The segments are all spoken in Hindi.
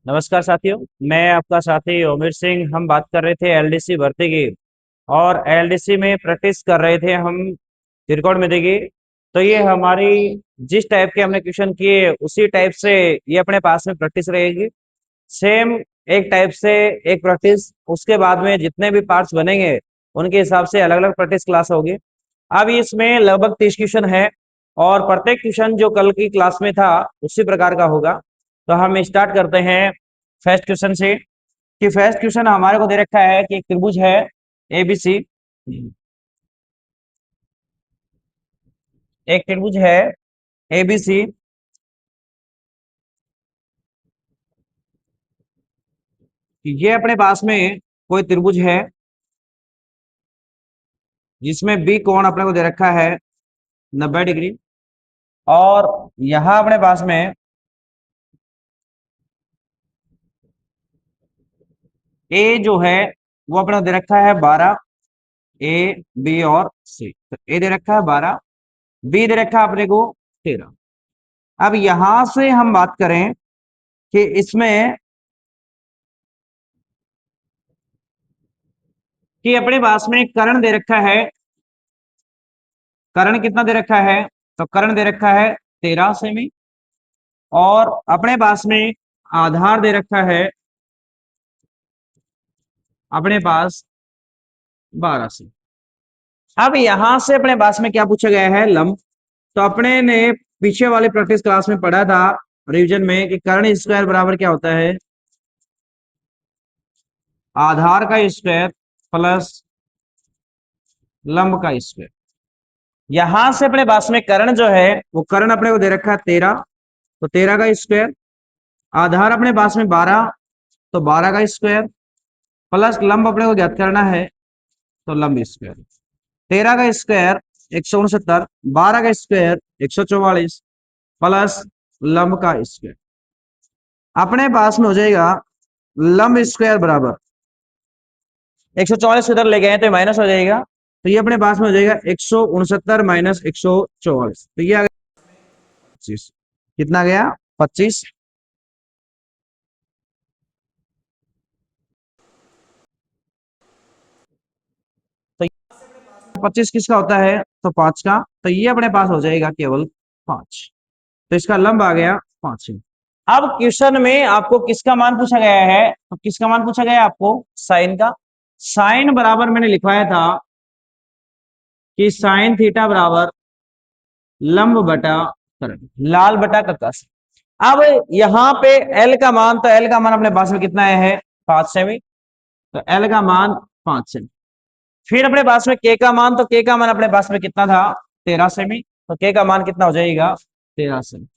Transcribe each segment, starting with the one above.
नमस्कार साथियों। मैं आपका साथी ओमिर सिंह। हम बात कर रहे थे एलडीसी भर्ती की और एलडीसी में प्रैक्टिस कर रहे थे हम त्रिकोण मिति की। तो ये हमारी जिस टाइप के हमने क्वेश्चन किए उसी टाइप से ये अपने पास में प्रैक्टिस रहेगी। सेम एक टाइप से एक प्रैक्टिस, उसके बाद में जितने भी पार्ट्स बनेंगे उनके हिसाब से अलग अलग प्रैक्टिस क्लास होगी। अब इसमें लगभग 30 क्वेश्चन है और प्रत्येक क्वेश्चन जो कल की क्लास में था उसी प्रकार का होगा। तो हम स्टार्ट करते हैं फर्स्ट क्वेश्चन से कि फर्स्ट क्वेश्चन हमारे को दे रखा है कि एक त्रिभुज है एबीसी। एक त्रिभुज है एबीसी, ये अपने पास में कोई त्रिभुज है जिसमें बी कोण अपने को दे रखा है 90 डिग्री। और यहां अपने पास में ए जो है वो अपने को दे रखा है 12। ए बी और सी, तो ए दे रखा है 12, बी दे रखा है अपने को 13। अब यहां से हम बात करें कि इसमें कि अपने पास में कर्ण दे रखा है। कर्ण कितना दे रखा है? तो कर्ण दे रखा है 13 सेमी। और अपने पास में आधार दे रखा है अपने पास 12 सेमी। अब यहां से अपने पास में क्या पूछा गया है? लंब। तो अपने ने पीछे वाले प्रैक्टिस क्लास में पढ़ा था रिवीजन में कि कर्ण स्क्वायर बराबर क्या होता है? आधार का स्क्वायर प्लस लंब का स्क्वायर। यहां से अपने पास में कर्ण जो है वो कर्ण अपने को दे रखा है 13, तो 13 का स्क्वायर। आधार अपने पास में 12, तो 12 का स्क्वायर प्लस लंब अपने को ज्ञात करना है, तो लंब स्क्वायर। 13 का स्क्वायर 169, 12 का स्क्वायर 144 प्लस लंब का स्क्वायर। अपने पास में हो जाएगा लंब स्क्वायर बराबर 144 इधर ले गए तो माइनस हो जाएगा, तो ये अपने पास में हो जाएगा 169 माइनस 144, तो ये आ गया 25। कितना गया? 25। तो 25 किसका होता है? तो 5 का, तो ये अपने पास हो जाएगा केवल 5। तो इसका लंब आ गया 5। अब क्वेश्चन में आपको किसका मान पूछा गया है? तो किसका मान पूछा गया है आपको? साइन का। साइन बराबर मैंने लिखवाया था कि साइन थीटा बराबर लंब बटा कर्ण, लाल बटा कक्का। अब यहां पे एल का मान, तो एल का मान अपने पास में कितना है? 5 सेमी। तो एल का मान 5 सेमी। फिर अपने पास में के का मान, तो के का मान अपने पास में कितना था? 13 सेमी। तो के का मान कितना हो जाएगा? 13 सेमी।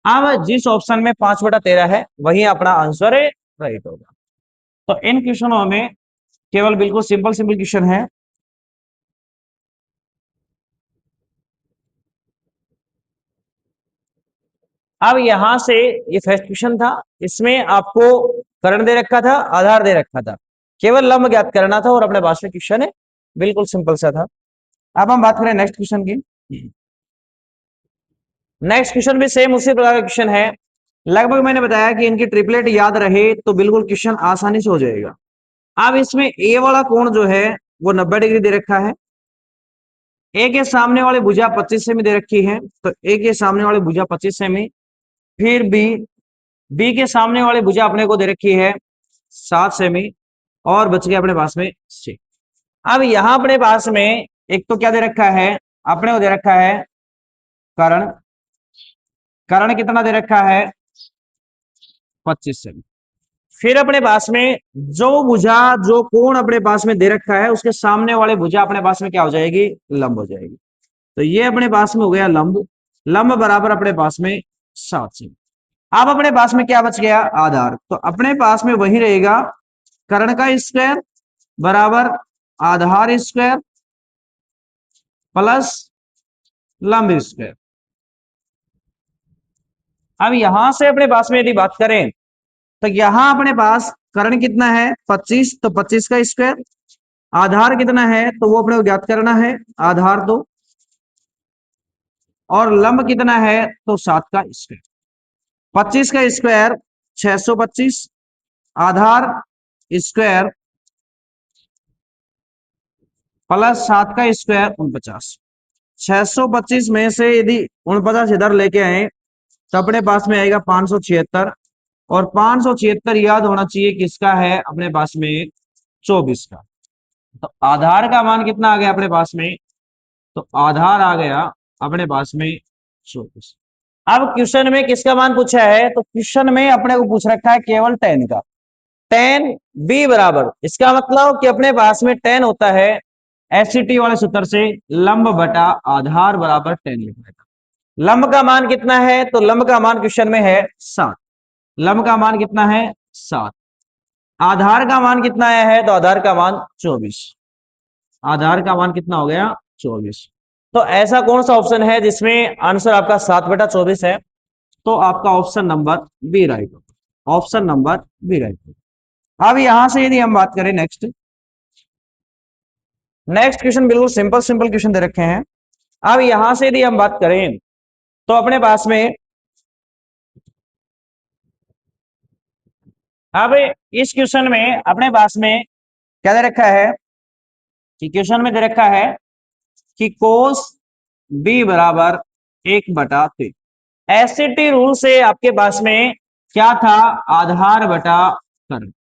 अब जिस ऑप्शन में 5/13 है वही अपना आंसर है, राइट होगा। तो इन क्वेश्चनों में केवल बिल्कुल सिंपल सिंपल क्वेश्चन है। अब यहां से ये फर्स्ट क्वेश्चन था, इसमें आपको कर्ण दे रखा था, आधार दे रखा था, केवल लंब ज्ञात करना था और अपने पास में क्वेश्चन है, बिल्कुल सिंपल सा था। अब हम बात करें नेक्स्ट क्वेश्चन की। नेक्स्ट क्वेश्चन भी सेम उसी प्रकार का क्वेश्चन है। लगभग मैंने बताया कि इनकी ट्रिपलेट याद रहे तो बिल्कुल क्वेश्चन आसानी से हो जाएगा। अब इसमें ए वाला कोण जो है वो 90 डिग्री दे रखा है। ए के सामने वाली भुजा 25 सेमी दे रखी है, तो ए के सामने वाली भुजा 25 सेमी। फिर बी, बी के सामने वाली भुजा अपने को दे रखी है 7 सेमी। और बच गया अपने पास में 6। अब यहां अपने पास में एक तो क्या दे रखा है? अपने को दे रखा है कर्ण। कर्ण कितना दे रखा है? 25 सेमी। फिर अपने पास में जो भुजा, जो कोण अपने पास में दे रखा है उसके सामने वाले भुजा अपने पास में क्या हो जाएगी? लंब हो जाएगी। तो ये अपने पास में हो गया लंब। लंब बराबर अपने पास में 7 सेमी। अब अपने पास में क्या बच गया? आधार। तो अपने पास में वही रहेगा, कर्ण का स्क्वायर बराबर आधार स्क्वायर प्लस लंब स्क्वायर। अब यहां से अपने पास में यदि बात करें तो यहां अपने पास कर्ण कितना है? 25, तो 25 का स्क्वायर। आधार कितना है? तो वो अपने को ज्ञात करना है, आधार दो। और लंब कितना है? तो 7 का स्क्वायर। 25 का स्क्वायर 625 आधार स्क्वायर प्लस 7 का स्क्वायर 49। 625 में से यदि 49 इधर लेके आए तो अपने पास में आएगा 576, और 576 याद होना चाहिए किसका है अपने पास में, 24 का। तो आधार का मान कितना आ गया अपने पास में, तो आधार आ गया अपने पास में 24। अब क्वेश्चन में किसका मान पूछा है, तो क्वेश्चन में अपने को पूछ रखा है केवल 10 का। 10 b बराबर, इसका मतलब कि अपने पास में 10 होता है एससीटी वाले सूत्र से लंब बटा आधार बराबर 10 लिखा था। लंब का मान कितना है, तो लंब का मान क्वेश्चन में है 7। लंब का मान कितना है 7। आधार का मान कितना आया है, तो आधार का मान 24। आधार का मान कितना हो गया 24। तो ऐसा कौन सा ऑप्शन है जिसमें आंसर आपका 7/24 है, तो आपका ऑप्शन नंबर बी राइट होगा। ऑप्शन नंबर बी राइट होगा। अब यहां से यदि हम बात करें नेक्स्ट क्वेश्चन, बिल्कुल सिंपल सिंपल क्वेश्चन दे रखे हैं। अब यहां से यदि हम बात करें तो अपने पास में अब इस क्वेश्चन में अपने पास में क्या दे रखा है कि क्वेश्चन में दे रखा है कि कोस बी बराबर 1/3। एससीटी रूल से आपके पास में क्या था, आधार बटा कर्ण,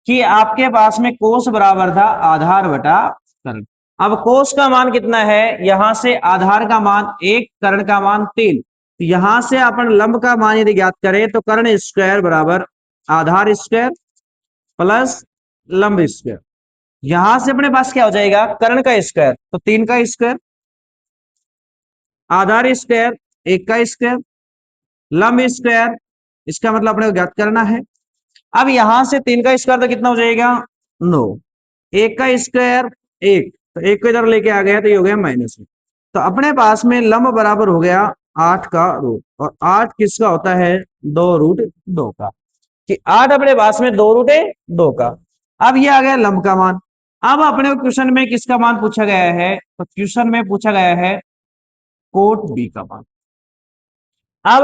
कि आपके पास में कोस बराबर था आधार बटा कर्ण। अब कोस का मान कितना है, यहां से आधार का मान 1, कर्ण का मान 3। तो यहां से अपन लंब का मान यदि ज्ञात करें तो कर्ण स्क्वायर बराबर आधार स्क्वायर प्लस लंब स्क्वायर। यहां से अपने पास क्या हो जाएगा, कर्ण का स्क्वायर तो 3 का स्क्वायर, आधार स्क्वायर 1 का स्क्वायर, लंब स्क्वायर, इसका मतलब अपने को ज्ञात करना है। अब यहां से 3 का स्क्वायर तो कितना हो जाएगा 9, 1 का स्क्वायर 1, तो 1 को इधर लेके आ गया तो ये हो गया माइनस में। तो अपने पास में लंब बराबर हो गया 8 का रूट, और 8 किसका होता है 2√2 का, कि 8 अपने पास में 2√2 का। अब ये आ गया लंब का मान। अब अपने क्वेश्चन में किसका मान पूछा गया है, तो क्वेश्चन में पूछा गया है कोट बी का मान। अब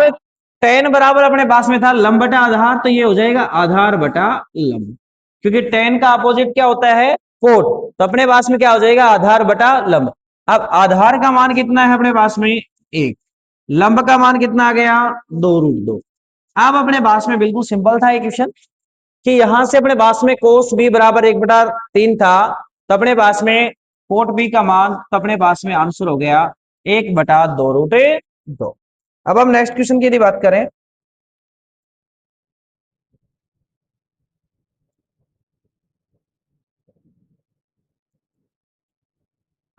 10 बराबर अपने पास में था लंब बटा आधार, तो ये हो जाएगा आधार बटा लंब, क्योंकि 10 का अपोजिट क्या होता है कोट, तो अपने पास में क्या हो जाएगा आधार बटा लंब। अब आधार का मान कितना है अपने पास में 1, लंब का मान कितना आ गया 2√2। अब अपने पास में बिल्कुल सिंपल था ये क्वेश्चन, कि यहां से अपने पास में कोस बी बराबर 1/3 था, तो अपने पास में कोट बी का मान, तो अपने पास में आंसर हो गया 1/2√2। अब हम नेक्स्ट क्वेश्चन की यदि बात करें,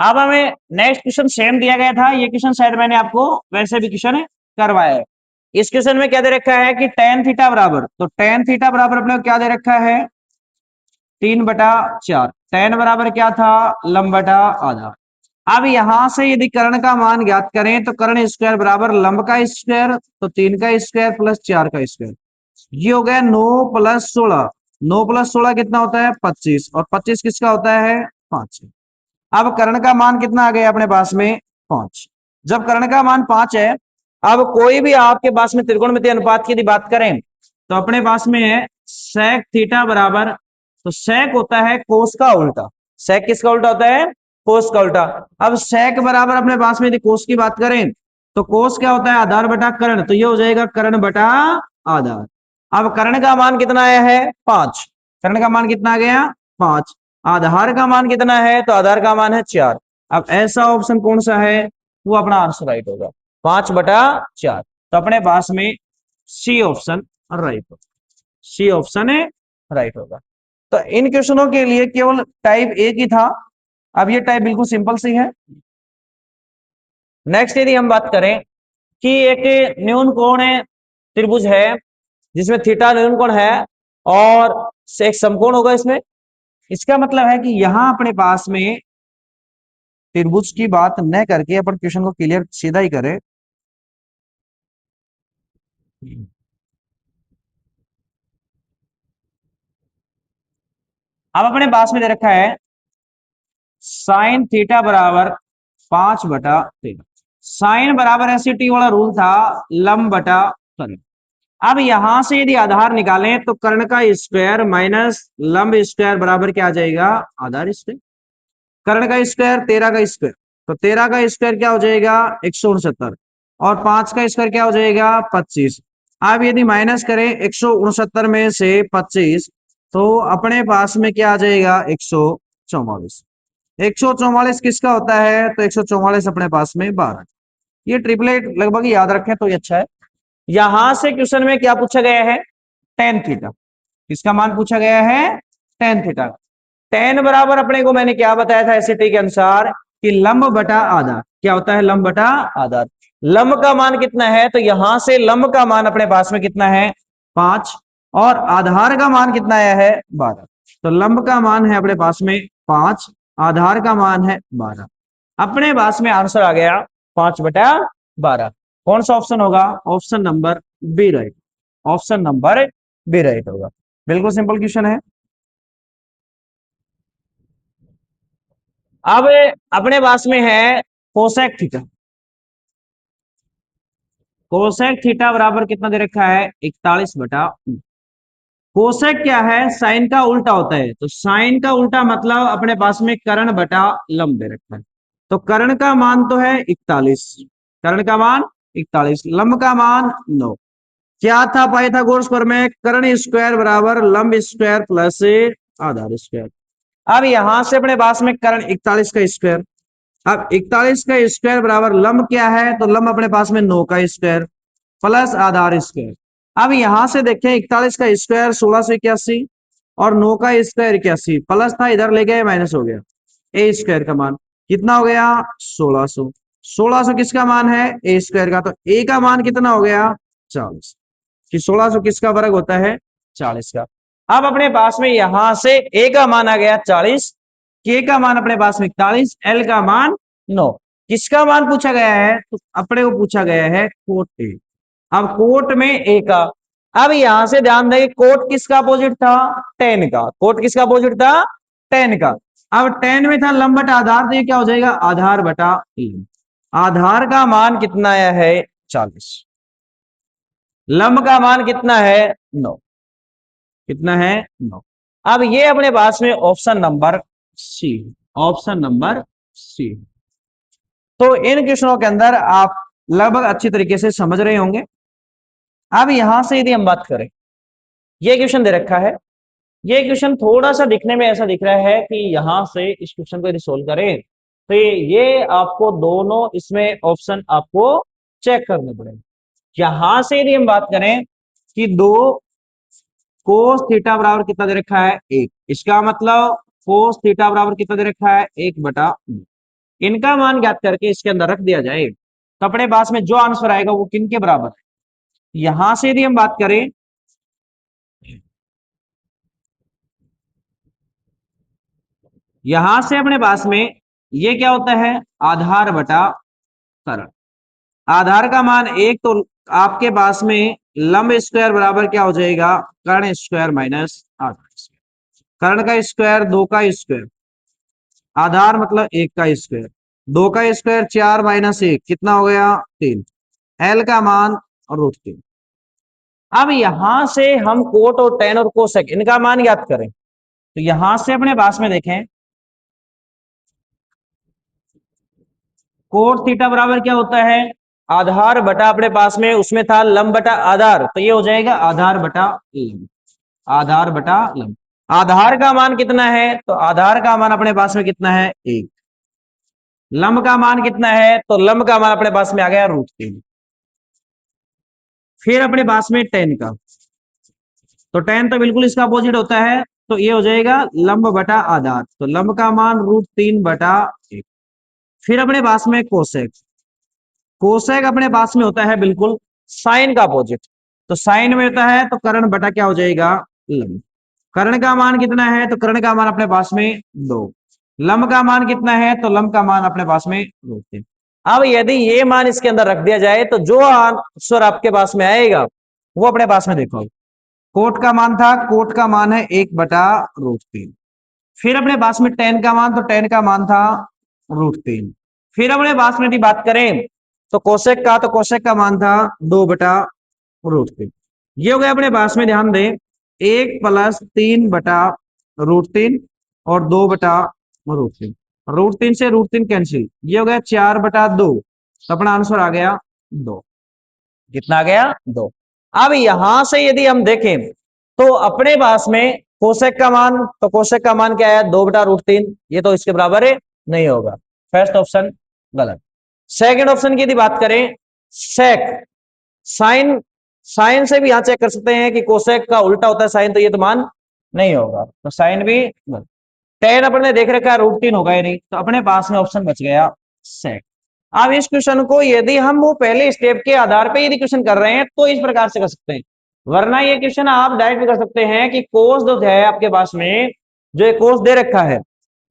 अब हमें नेक्स्ट क्वेश्चन सेम दिया गया था। ये क्वेश्चन शायद मैंने आपको वैसे भी क्वेश्चन करवाया है। इस क्वेश्चन में क्या दे रखा है कि tan थीटा बराबर, तो tan थीटा बराबर अपने को क्या दे रखा है 3/4। tan बराबर क्या था लंब बटा आधार। अब यहां से यदि कर्ण का मान ज्ञात करें तो कर्ण स्क्वायर बराबर लंब का स्क्वायर, तो 3 का स्क्वायर प्लस 4 का स्क्वायर, ये हो गया 9 + 16। 9 + 16 कितना होता है 25, और 25 किसका होता है 5। अब कर्ण का मान कितना आ गया अपने पास में 5। जब कर्ण का मान 5 है, अब कोई भी आपके पास में त्रिकोणमितीय अनुपात की यदि बात करें तो अपने पास में है sec थीटा बराबर, तो sec होता है कोस का उल्टा। sec किसका उल्टा होता है कोस का उल्टा। अब sec बराबर अपने पास में यदि कोस की बात करें तो कोस क्या होता है आधार बटा कर्ण, तो ये हो जाएगा कर्ण बटा आधार। अब कर्ण का मान कितना आया है 5, कर्ण का मान कितना आ गया 5, आधार का मान कितना है, तो आधार का मान है 4। अब ऐसा ऑप्शन कौन सा है, वो अपना आंसर राइट होगा 5/4। तो अपने पास में सी ऑप्शन राइट होगा, सी ऑप्शन है राइट होगा। तो इन क्वेश्चनों के लिए केवल टाइप एक ही था, अब ये टाइप बिल्कुल सिंपल सी है। नेक्स्ट यदि हम बात करें कि एक न्यून कोण है त्रिभुज है जिसमें थीटा न्यून कोण है और एक समकोण होगा इसमें, इसका मतलब है कि यहां अपने पास में त्रिभुज की बात न करके अपन क्वेश्चन को क्लियर सीधा ही करें। अब अपने पास में दे रखा है साइन थीटा बराबर 5/3। साइन बराबर एससीटी वाला रूल था लंब बटा कर्ण। अब यहां से यदि आधार निकालें तो कर्ण का स्क्वायर माइनस लंब स्क्वायर बराबर क्या आ जाएगा, आधार स्क्वायर। कर्ण का स्क्वायर 13 का स्क्वायर, तो 13 का स्क्वायर क्या हो जाएगा 169, और 5 का स्क्वायर क्या हो जाएगा 25। अब यदि माइनस करें 169 में से 25, तो अपने पास में क्या आ जाएगा 144। 144 किसका होता है, तो 144 अपने पास में 12। ये ट्रिपलेट लगभग याद रखें तो ये अच्छा है। यहां से क्वेश्चन में क्या पूछा गया है, टेन थीटा। किसका मान पूछा गया है, टेन थीटा। टेन बराबर अपने को मैंने क्या बताया था एसटी के अनुसार कि लंब बटा आधार। क्या होता है, लंब बटा आधार। लंब का मान कितना है, तो यहां से लंब का मान अपने पास में कितना है 5, और आधार का मान कितना आया है 12। तो लंब का मान है अपने पास में 5, आधार का मान है 12। अपने पास में आंसर आ गया 5/12। कौन सा ऑप्शन होगा, option number B right. Option number B right होगा। बिल्कुल सिंपल क्वेश्चन है। अब अपने पास में है कोसेक थीटा। कोसेक थीटा बराबर कितना दे रखा है 41/। कोसेक क्या है, साइन का उल्टा होता है, तो साइन का उल्टा मतलब अपने पास में कर्ण बटा लंब दे रखा है। तो कर्ण का मान तो है 41, कर्ण का मान 41, लंब का मान 9। क्या था पाइथागोरस प्रमेय, कर्ण स्क्वायर बराबर लंब स्क्वायर प्लस आधार स्क्वायर। अब यहां से अपने पास में कर्ण 41 का स्क्वायर, अब 41 का स्क्वायर बराबर लंब क्या है, तो लंब अपने पास में 9 का स्क्वायर प्लस आधार स्क्वायर। अब यहां से देखें 41 का स्क्वायर 1681, और 9 का स्क्वायर 81, प्लस था इधर ले गए माइनस हो गया। ए स्क्वायर का मान कितना हो गया 1600। 1600 किसका मान है, ए स्क्वायर का, तो ए का मान कितना हो गया 40, कि 1600 किसका वर्ग होता है 40 का। अब अपने पास में यहां से ए का मान आ गया 40, के का मान अपने पास में 41, एल का मान 9। किसका मान पूछा गया है, तो अपने को पूछा गया है कोट ए। अब कोट में ए का, अब यहां से ध्यान दें कोट किसका अपोजिट था, टेन का। कोट किसका अपोजिट था, टेन का। अब टेन में था लंब बटा आधार, तो ये क्या हो जाएगा आधार बटा लंब। आधार का मान कितना आया है 40, लंब का मान कितना है 9, कितना है 9। अब ये अपने पास में option number C, option number C. तो इन क्वेश्चनों के अंदर आप लगभग अच्छी तरीके से समझ रहे होंगे। अब यहां से यदि हम बात करें, ये क्वेश्चन दे रखा है। ये क्वेश्चन थोड़ा सा दिखने में ऐसा दिख रहा है कि यहां से इस क्वेश्चन को यदि सोल्व करें तो ये आपको दोनों इसमें ऑप्शन आपको चेक करने पड़ेंगे। यहां से यदि हम बात करें कि दो कोस थीटा बराबर कितना दे रखा है 1, इसका मतलब कोस थीटा बराबर कितना दे रखा है 1/2। इनका मान ज्ञात करके इसके अंदर रख दिया जाए तो अपने पास में जो आंसर आएगा वो किन के बराबर है। यहां से यदि हम बात करें, यहां से अपने पास में ये क्या होता है आधार बटा कर्ण। आधार का मान 1, तो आपके पास में लंब स्क्वायर बराबर क्या हो जाएगा कर्ण स्क्वायर माइनस आधार स्क्वायर। कर्ण का स्क्वायर 2 का स्क्वायर, आधार मतलब 1 का स्क्वायर, 2 का स्क्वायर 4 माइनस 1 कितना हो गया 3, एल का मान √3। अब यहां से हम कोट और टेन और कोसेक इनका मान ज्ञात करें, तो यहां से अपने पास में देखें कोट थीटा बराबर क्या होता है आधार बटा अपने पास में उसमें था लंब बटा आधार, तो ये हो जाएगा आधार बटा लंब, आधार बटा लंब। आधार का मान कितना है, तो आधार का मान अपने पास में कितना है 1, लंब का मान कितना है, तो लंब का मान अपने पास में आ गया √3। फिर अपने पास में टेन का, तो टेन तो बिल्कुल इसका अपोजिट होता है, तो ये हो जाएगा लंब बटा आधार, तो लंब का मान √3/1। फिर अपने पास में कोसेक, कोसेक अपने पास में होता है बिल्कुल साइन का अपोजिट, तो साइन में होता है तो कर्ण बटा क्या हो जाएगा लंब। कर्ण का मान कितना है, तो कर्ण का मान अपने पास में 2, लंब का मान कितना है, तो लंब का मान अपने पास में √3। अब यदि ये मान इसके अंदर रख दिया जाए तो जो आंसर आपके पास में आएगा वो अपने पास में देखो, कोट का मान था, कोट का मान है 1/√3। फिर अपने पास में टेन का मान, तो टेन का मान था √3। फिर अपने पास में यदि बात करें तो कोसेक का, तो कोसेक का मान था 2/√3। ये हो गया अपने पास में, ध्यान दें, 1+3/√3 और 2/√3। √3 से √3 कैंसिल, ये हो गया 4/2, तो अपना आंसर आ गया 2। कितना आ गया? 2। अब यहां से यदि हम देखें तो अपने पास में कोसेक का मान, तो कोसेक का मान क्या है? 2/√3। ये तो इसके बराबर है, नहीं होगा। फर्स्ट ऑप्शन गलत। सेकंड ऑप्शन की यदि बात करें, सेक, साइन, साइन से भी यहां चेक कर सकते हैं कि कोसेक का उल्टा होता है साइन, तो ये तो मान नहीं होगा, तो साइन भी गलत। टेन अपने देख रखा है √3 होगा ही नहीं, तो अपने पास में ऑप्शन बच गया सेक। अब इस क्वेश्चन को यदि हम वो पहले स्टेप के आधार पे यदि क्वेश्चन कर रहे हैं तो इस प्रकार से कर सकते हैं, वरना ये क्वेश्चन आप डायरेक्ट कर सकते हैं कि कोस जो है आपके पास में, जो कोस दे रखा है,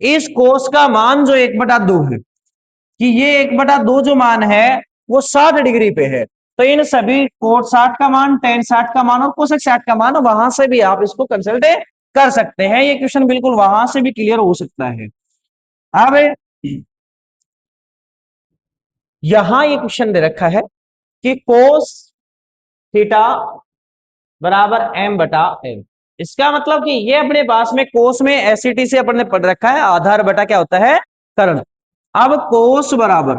इस कोस का मान जो 1/2 है, कि ये 1/2 जो मान है वो 60 डिग्री पे है, तो इन सभी कोट 60 का मान, टेन 60 का मान और कोसेक 60 का मान, वहां से भी आप इसको कंसल्ट कर सकते हैं। ये क्वेश्चन बिल्कुल वहां से भी क्लियर हो सकता है। अब यहां ये क्वेश्चन दे रखा है कि कोस थीटा बराबर m/m, इसका मतलब कि ये अपने पास में कोस में एसटी से अपन ने पढ़ रखा है, आधार बटा क्या होता है? कर्ण। अब कोस बराबर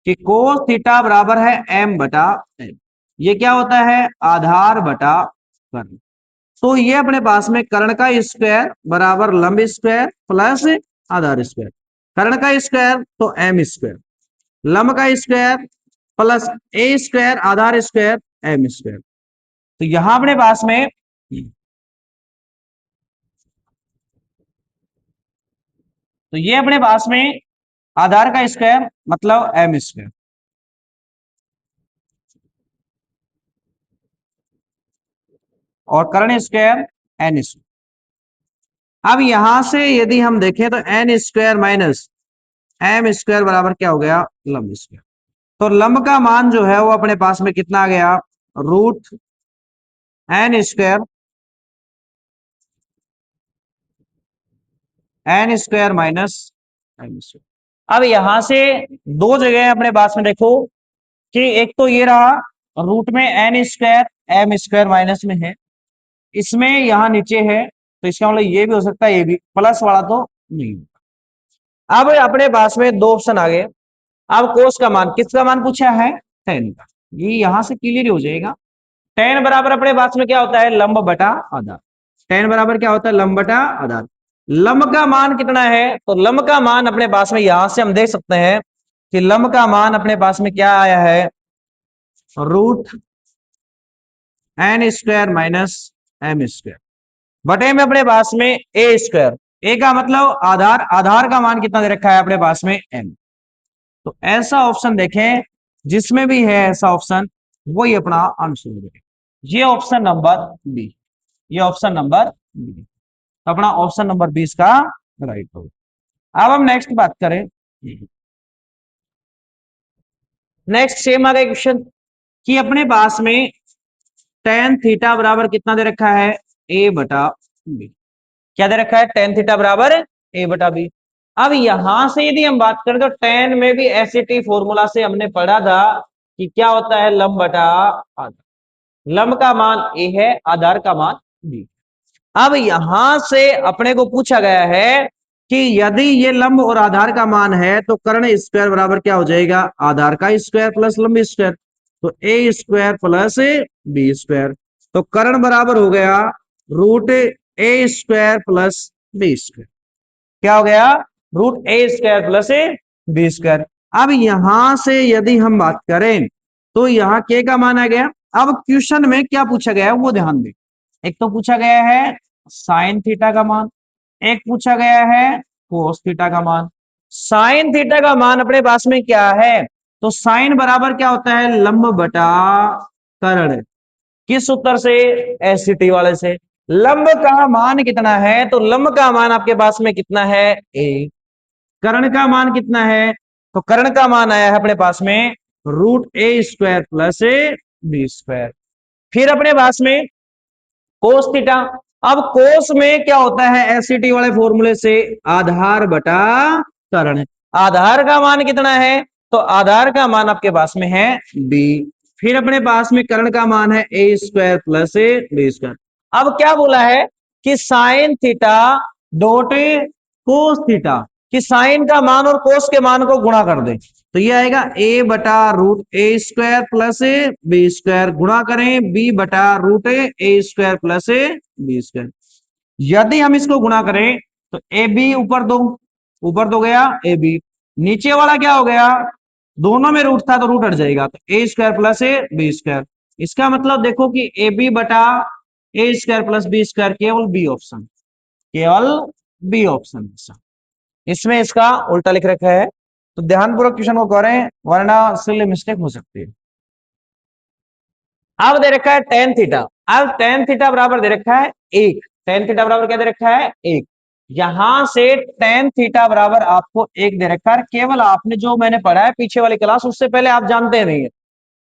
कि कोस थीटा बराबर है m/m, ये क्या होता है? आधार बटा कर्ण। तो ये अपने पास में कर्ण का स्क्वायर बराबर लंब स्क्वायर प्लस आधार स्क्वायर। कर्ण का स्क्वायर तो m स्क्वायर, लंब का square plus a square Aadhaar square m square. तो यहां अपने पास में, तो ये अपने पास में आधार का स्क्वायर मतलब m स्क्वायर, और कर्ण स्क्वायर n स्क्वायर। अब यहां से यदि हम देखें तो n square minus m square बराबर क्या हो गया? लंब स्क्वायर। तो लंब का मान जो है वो अपने पास में कितना आ गया? √n square, n square minus m square. अब यहां से दो जगह अपने पास में देखो कि एक तो ये रहा रूट में n square m square minus में है, इसमें यहां नीचे है, तो इसका मतलब ये भी हो सकता है, ये भी प्लस वाला तो नहीं। अब अपने पास में दो ऑप्शन आ गए। अब कोस का मान, किसका मान पूछा है? टेन का। ये यहां से क्लियर हो जाएगा। टेन बराबर अपने पास में क्या होता है? लंब बटा आधार। टेन बराबर क्या होता है? लंब बटा आधार। लंब का मान कितना है? तो लंब का मान अपने पास में यहां से हम देख सकते हैं कि लंब का मान अपने पास में क्या आया है? √n square minus m square बटे में अपने पास में a स्क्वायर। a का मतलब आधार, आधार का मान कितना दे रखा है अपने पास में? m। तो ऐसा ऑप्शन देखें जिसमें भी है ऐसा ऑप्शन, वही अपना आंसर होगा। ये ऑप्शन नंबर बी, ये ऑप्शन नंबर बी, तो अपना ऑप्शन नंबर 20 का राइट होगा। अब हम नेक्स्ट बात करें, नेक्स्ट सेम आ गया क्वेश्चन कि अपने पास में टेन थीटा बराबर कितना दे रखा है? a/b। क्या दे रखा है? टेन थीटा बराबर a/b। अब यहां से यदि हम बात करें तो टेन में भी एसटी फॉर्मूला से हमने पढ़ा था कि क्या होता है? लंब बटा आधार। लंब का मान a है, आधार का मान b। अब यहां से अपने को पूछा गया है कि यदि ये लंब और आधार का मान है तो कर्ण स्क्वायर बराबर क्या हो जाएगा? आधार का स्क्वायर प्लस लंब स्क्वायर, तो a square plus b square. तो कर्ण बराबर हो गया √a square plus b square. क्या हो गया? √a square plus b square. अब यहां से यदि हम बात करें तो यहाँ k का मान आ गया। अब क्वेश्चन में क्या पूछा गया है वो ध्यान दें। एक तो पूछा गया है साइन थीटा का मान, एक पूछा गया है कोस थीटा का मान। साइन थीटा का मान अपने पास में क्या है? तो साइन बराबर क्या होता है? लंब बटा कर्ण। किस सूत्र से? एसटी वाले से। लंब का मान कितना है? तो लंब का मान आपके पास में कितना है? ए। कर्ण का मान कितना है? तो कर्ण का मान आया है अपने पास में √a square plus b square. फिर अपने पास में कोस थीटा। अब कोस में क्या होता है? एसटी वाले फॉर्मूले से आधार बटा कर्ण। आधार का मान कितना है? तो आधार का मान आपके पास में है b। फिर अपने पास में कर्ण का मान है a square plus A B square. अब क्या बोला है कि sine theta dot cos theta, कि साइन का मान और कोस के मान को गुणा कर दे, तो ये आएगा a बटा root A square plus A B square, गुणा करें b बटा root A square plus A B square. यदि हम इसको गुणा करें तो ए बी ऊपर दो गया ए बी, नीचे वाला क्या हो गया, दोनों में रूट था तो रूट हट जाएगा, तो a square plus A B square. इसका मतलब देखो कि ए बी बटा a square plus b square, केवल बी ऑप्शन, केवल बी ऑप्शन। इसमें इसका उल्टा लिख रखा है, तो ध्यानपूर्वक क्वेश्चन को करें वरना सिली मिस्टेक हो सकती है। अब दे रखा है टेन थीटा, अब टेन थीटा बराबर दे रखा है एक, टेन थीटा बराबर क्या दे रखा है एक, यहां से टेन थीटा बराबर आपको एक दे रखा है, केवल आपने जो मैंने पढ़ा है पीछे वाली क्लास उससे पहले आप जानते नहीं है,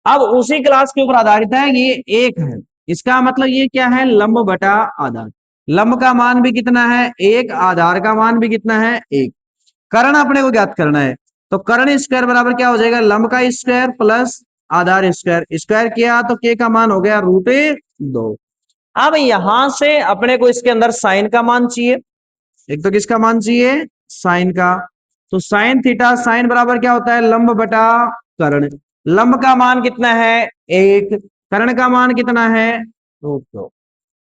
अब उसी क्लास के ऊपर आधारित है, ये एक है, इसका मतलब ये क्या है, लंब बटा आधार। लंब का मान भी कितना है एक, आधार का मान भी कितना है एक, कर्ण अपने को ज्ञात करना है, तो कर्ण स्क्वायर बराबर क्या हो जाएगा, लंब का स्क्वायर प्लस आधार स्क्वायर, स्क्वायर किया तो के का मान हो गया रूट दो। अब यहां से अपने को इसके अंदर साइन का मान चाहिए, एक तो किसका मान चाहिए, साइन का, तो साइन थीटा, साइन बराबर क्या होता है लंब बटा कर्ण, लंब का मान कितना है एक, कर्ण का मान कितना है रूट दो।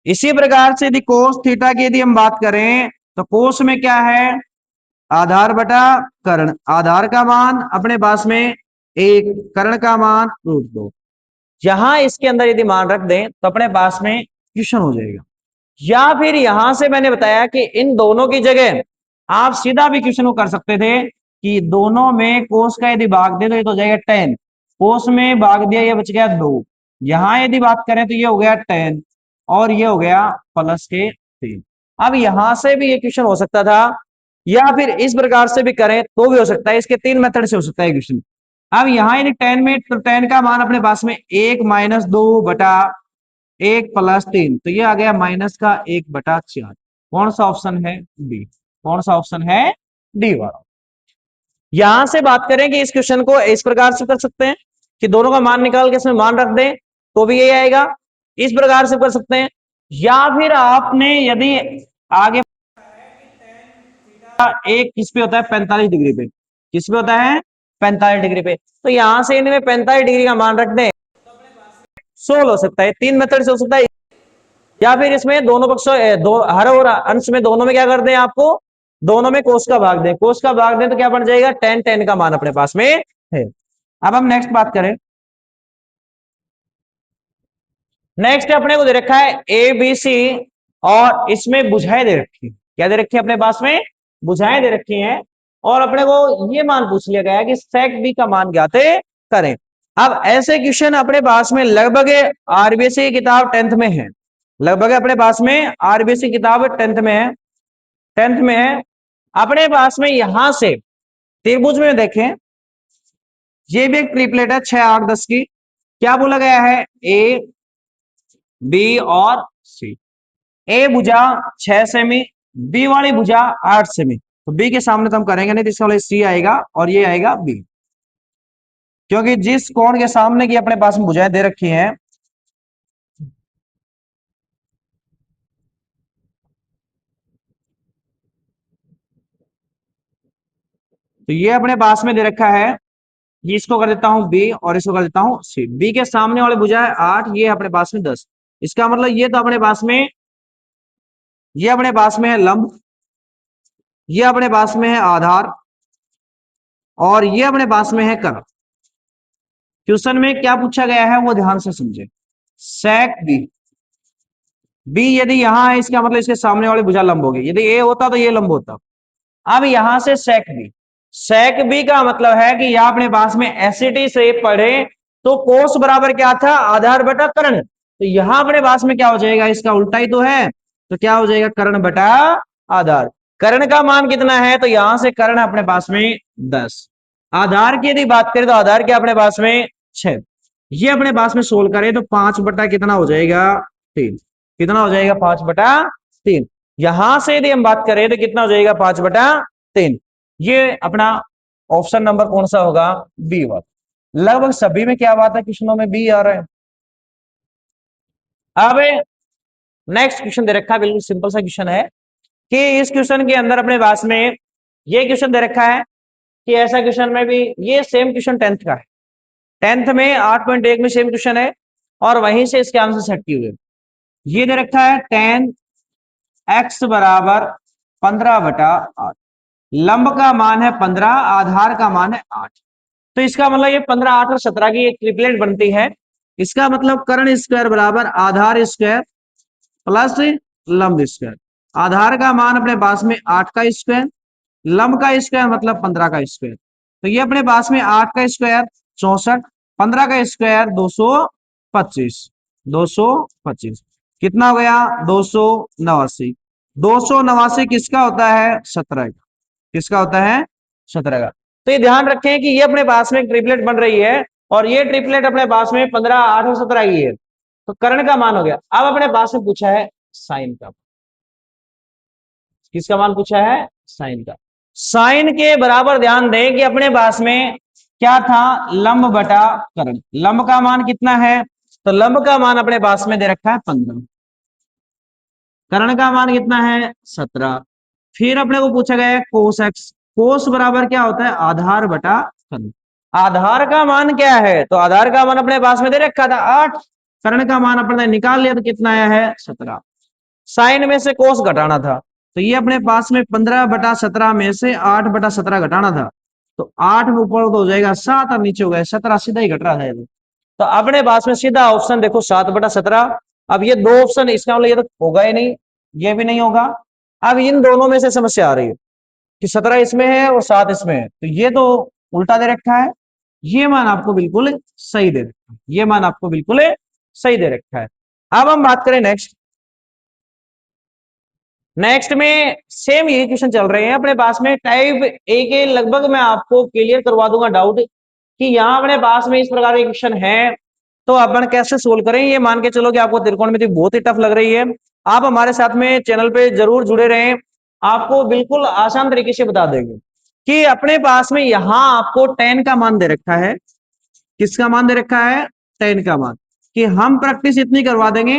इसी प्रकार से यदि कोस थीटा की यदि हम बात करें तो कोस में क्या है आधार बटा कर्ण, आधार का मान अपने पास में एक, कर्ण का मान रूट दो। यहां इसके अंदर यदि मान रख दें तो अपने पास में क्वेश्चन हो जाएगा, या फिर यहां से मैंने बताया कि इन दोनों की जगह आप सीधा भी क्वेश्चन को कर सकते थे कि दोनों में कोस का यदि भाग दे तो ये तो हो जाएगा टेन, कोस में भाग दिया ये बच गया दो, यहां यदि बात करें तो ये हो गया टेन और ये हो गया प्लस के तीन। अब यहां से भी ये क्वेश्चन हो सकता था, या फिर इस प्रकार से भी करें तो भी हो सकता है, इसके तीन मेथड से हो सकता है क्वेश्चन। अब यहां यदि टेन में, तो टेन का मान अपने पास में एक माइनस दो बटा एक प्लस तीन, तो ये आ गया माइनस का एक बटा चार। कौन सा ऑप्शन है डी, कौन सा ऑप्शन है डी वाला। यहां से बात करें कि इस क्वेश्चन को इस प्रकार से कर सकते हैं कि दोनों का मान निकाल के इसमें मान रख दें तो भी यही आएगा, इस प्रकार से कर सकते हैं, या फिर आपने यदि आगे एक किस पे होता है 45 डिग्री पे, किस पे होता है 45 डिग्री पे, तो यहां से इनमें 45 डिग्री का मान रख दें, सोल्व हो सकता है, तीन मेथड से हो सकता है, या फिर इसमें दोनों पक्षों दो हर और अंश में दोनों में क्या कर दें आपको, दोनों में कोस का भाग दें, कोस का भाग दें तो क्या बन जाएगा टेन, टेन का मान अपने पास में है। अब हम नेक्स्ट बात करें, नेक्स्ट अपने को दे रखा है ए बी सी और इसमें बुझाएं दे रखी है, क्या दे रखी है अपने पास में बुझाएं दे रखी हैं, और अपने को ये मान पूछ लिया गया है कि सेक बी का मान ज्ञात करें। अब ऐसे क्वेश्चन अपने पास में लगभग आरबीएससी की किताब 10th में है, लगभग अपने पास में आरबीएससी किताब 10th में है, 10th में है अपने पास में। यहां से त्रिभुज में देखें, ये भी एक ट्रिपलेट है 6 8 10 की, क्या बोला गया है ए बी और सी, ए भुजा 6 सेमी, बी वाली भुजा 8 सेमी, तो बी के सामने तो हम करेंगे नहीं, तो इसका वाले सी आएगा और ये आएगा बी, क्योंकि जिस कोण के सामने की अपने पास में भुजाएं दे रखी हैं, तो ये अपने पास में दे रखा है, ये इसको कर देता हूं बी और इसको कर देता हूं सी, बी के सामने वाले भुजा है 8, ये अपने पास में 10, इसका मतलब ये तो अपने पास में, ये अपने पास में है लंब, ये अपने पास में है आधार और ये अपने पास में है कर्ण। क्वेश्चन में क्या पूछा गया है वो ध्यान से समझे, सेक बी, बी यदि यहां है इसका मतलब इसके सामने वाली भुजा लंब होगी, यदि ए होता तो ये लंब होता। अब यहां से सेक बी, सेक बी का मतलब है कि यहां अपने पास में एसिटी से पढ़े तो कोस बराबर क्या था आधार बटा कर्ण, तो यहां अपने पास में क्या हो जाएगा, इसका उल्टा ही तो है, तो क्या हो जाएगा कर्ण बटा आधार। कर्ण का मान कितना है, तो यहां से कर्ण अपने पास में 10, आधार की यदि बात करें तो आधार के अपने पास में 6, ये अपने पास में सोल्व करें तो 5 बटा कितना हो जाएगा 3, कितना हो जाएगा 5 बटा 3, यहां से यदि हम बात करें तो कितना हो जाएगा 5 बटा 3, ये अपना ऑप्शन नंबर कौन सा होगा बी वाला। लगभग सभी में क्या बात है, क्वेश्चनों में बी आ रहा है। अब नेक्स्ट क्वेश्चन दे रखा है, बिल्कुल सिंपल सा क्वेश्चन है कि इस क्वेश्चन के अंदर अपने पास में ये क्वेश्चन दे रखा है कि ऐसा क्वेश्चन में भी ये सेम क्वेश्चन 10th का है। 10th में 8.1 में सेम क्वेश्चन है और वहीं से इसके आंसर सेट किए हुए। ये दे रखा है 10x बराबर 15/8, लंब का मान है 15, आधार का मान है 8। तो इसका मतलब ये 15, 8 और 17 की एक ट्रिपलेट बनती है। इसका मतलब कर्ण स्क्वायर बराबर आधार स्क्वायर प्लस लंब स्क्वायर। आधार का मान अपने पास में 8 का स्क्वायर, लंब का स्क्वायर मतलब 15 का स्क्वायर। तो ये अपने पास में 8 का स्क्वायर 64, 15 का स्क्वायर 225, 225 कितना हो गया 289। 289 किसका होता है 17 का। किसका होता है 17 का। तो ये ध्यान रखें कि ये अपने पास में एक ट्रिपलेट बन रही है और ये ट्रिपलेट अपने पास में 15, 8 और 17 की है। तो कर्ण का मान हो गया। अब अपने पास में पूछा है साइन का। किसका मान पूछा है साइन का। साइन के बराबर ध्यान दें कि अपने पास में क्या था लंब बटा कर्ण। लंब का मान कितना है, तो लंब का मान अपने पास में दे रखा है 15, कर्ण का मान कितना है 17। फिर अपने को पूछा गया है कोस एक्स। कोस बराबर क्या होता है आधार बटा कर्ण। आधार का मान क्या है, तो आधार का मान अपने पास में दे रखा था 8, कर्ण का मान अपने निकाल लिया तो कितना आया है 17। साइन में से कोस घटाना था, तो ये अपने पास में 15/17 में से 8/17 घटाना था। तो 8 में ऊपर तो हो जाएगा 7 और नीचे हो गया 17, सीधा ही घट रहा है। तो अपने पास में सीधा ऑप्शन देखो 7/17। अब ये दो ऑप्शन, इसका मतलब ये तो होगा ही नहीं, ये भी नहीं होगा। अब इन दोनों में से समस्या आ रही है कि 17 इसमें है और 7 इसमें है, तो ये तो उल्टा दे रखा है। ये मान आपको बिल्कुल सही दे रखा है, ये मान आपको बिल्कुल सही दे रखा है। अब हम बात करें नेक्स्ट। नेक्स्ट में सेम यही क्वेश्चन चल रहे हैं अपने पास में टाइप ए के। लगभग मैं आपको क्लियर करवा दूंगा डाउट कि यहाँ अपने पास में इस प्रकार के क्वेश्चन है तो अपन कैसे सोल्व करें। ये मान के चलो कि आपको त्रिकोणमिति बहुत ही टफ लग रही है, आप हमारे साथ में चैनल पे जरूर जुड़े रहें, आपको बिल्कुल आसान तरीके से बता देंगे कि अपने पास में यहाँ आपको tan का मान दे रखा है। किसका मान दे रखा है tan का मान। कि हम प्रैक्टिस इतनी करवा देंगे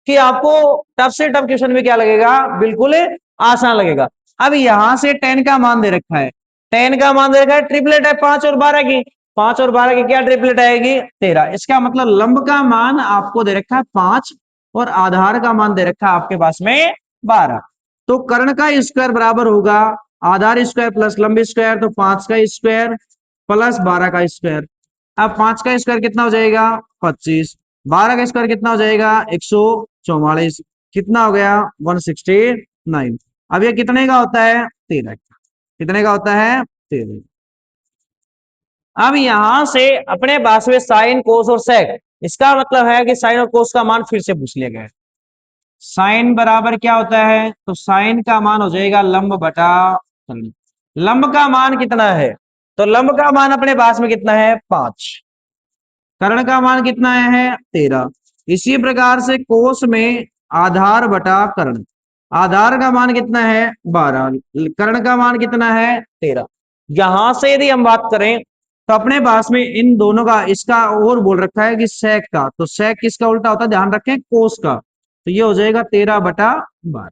कि आपको टफ से टफ क्वेश्चन में क्या लगेगा बिल्कुल आसान लगेगा। अब यहां से tan का मान दे रखा है, tan का मान दे रखा है ट्रिपलेट है 5 और 12 की, 5 और 12 की क्या ट्रिपलेट आएगी 13। इसका मतलब लंब का मान आपको दे रखा है 5 और आधार का मान दे रखा है आपके पास में 12। तो कर्ण का स्क्वायर बराबर होगा आधार स्क्वायर प्लस लंब स्क्वायर, तो 5 का स्क्वायर प्लस 12 का स्क्वायर। अब 5 का स्क्वायर कितना हो जाएगा 25, 12 का स्क्वायर कितना हो जाएगा 144, कितना हो गया 169। अब ये कितने का होता है 13, कितने का होता है 13। अब यहां से अपने पास में साइन कोस और सेक, इसका मतलब है कि साइन और कोस का मान फिर से पूछ लिया गया है। साइन बराबर क्या होता है, तो साइन का मान हो जाएगा लंब बटा कर्ण। लंब का मान कितना है, तो लंब का मान अपने पास में कितना है 5, कर्ण का मान कितना है 13। इसी प्रकार से कोस में आधार बटा कर्ण, आधार का मान कितना है 12, कर्ण का मान कितना है 13। यहां से यदि हम बात करें तो अपने पास में इन दोनों का, इसका और बोल रखा है कि सेक का, तो सेक किसका उल्टा होता है ध्यान रखें कोस का, तो ये हो जाएगा 13/12।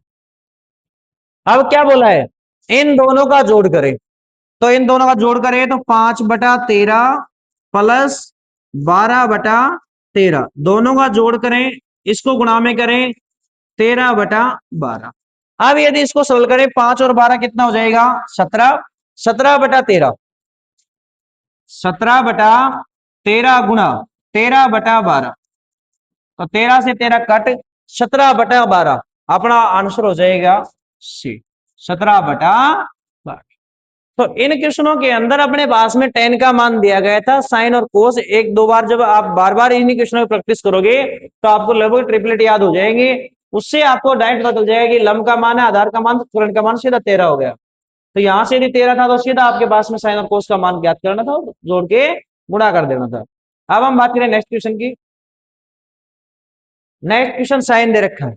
अब क्या बोला है इन दोनों का जोड़ करें, तो इन दोनों का जोड़ करें तो 5/13 प्लस 12/13, दोनों का जोड़ करें, इसको गुणा में करें 13/12। अब यदि इसको सरल करें 5 और 12 कितना हो जाएगा 17, 17/13, 17/13 गुणा 13/12, तो 13 से 13 कट 17/12, अपना आंसर हो जाएगा सी 17/12। तो इन क्वेश्चनों के अंदर अपने पास में tan का मान दिया गया था, साइन और कोस एक दो बार जब आप बार बार इन्हीं क्वेश्चनों की प्रैक्टिस करोगे तो आपको लगभग ट्रिपलेट याद हो जाएंगे। उससे आपको डायरेक्ट पता चल जाएगा कि लंब का मान है, आधार का मान, कर्ण का मान सीधा 13 हो गया। तो यहां से यदि 13 था तो सीधा आपके पास में साइन और कोस का मान ज्ञात करना था, जोड़ के गुणा कर देना था। अब हम बात करें नेक्स्ट क्वेश्चन की। नेक्स्ट क्वेश्चन साइन दे रखा है,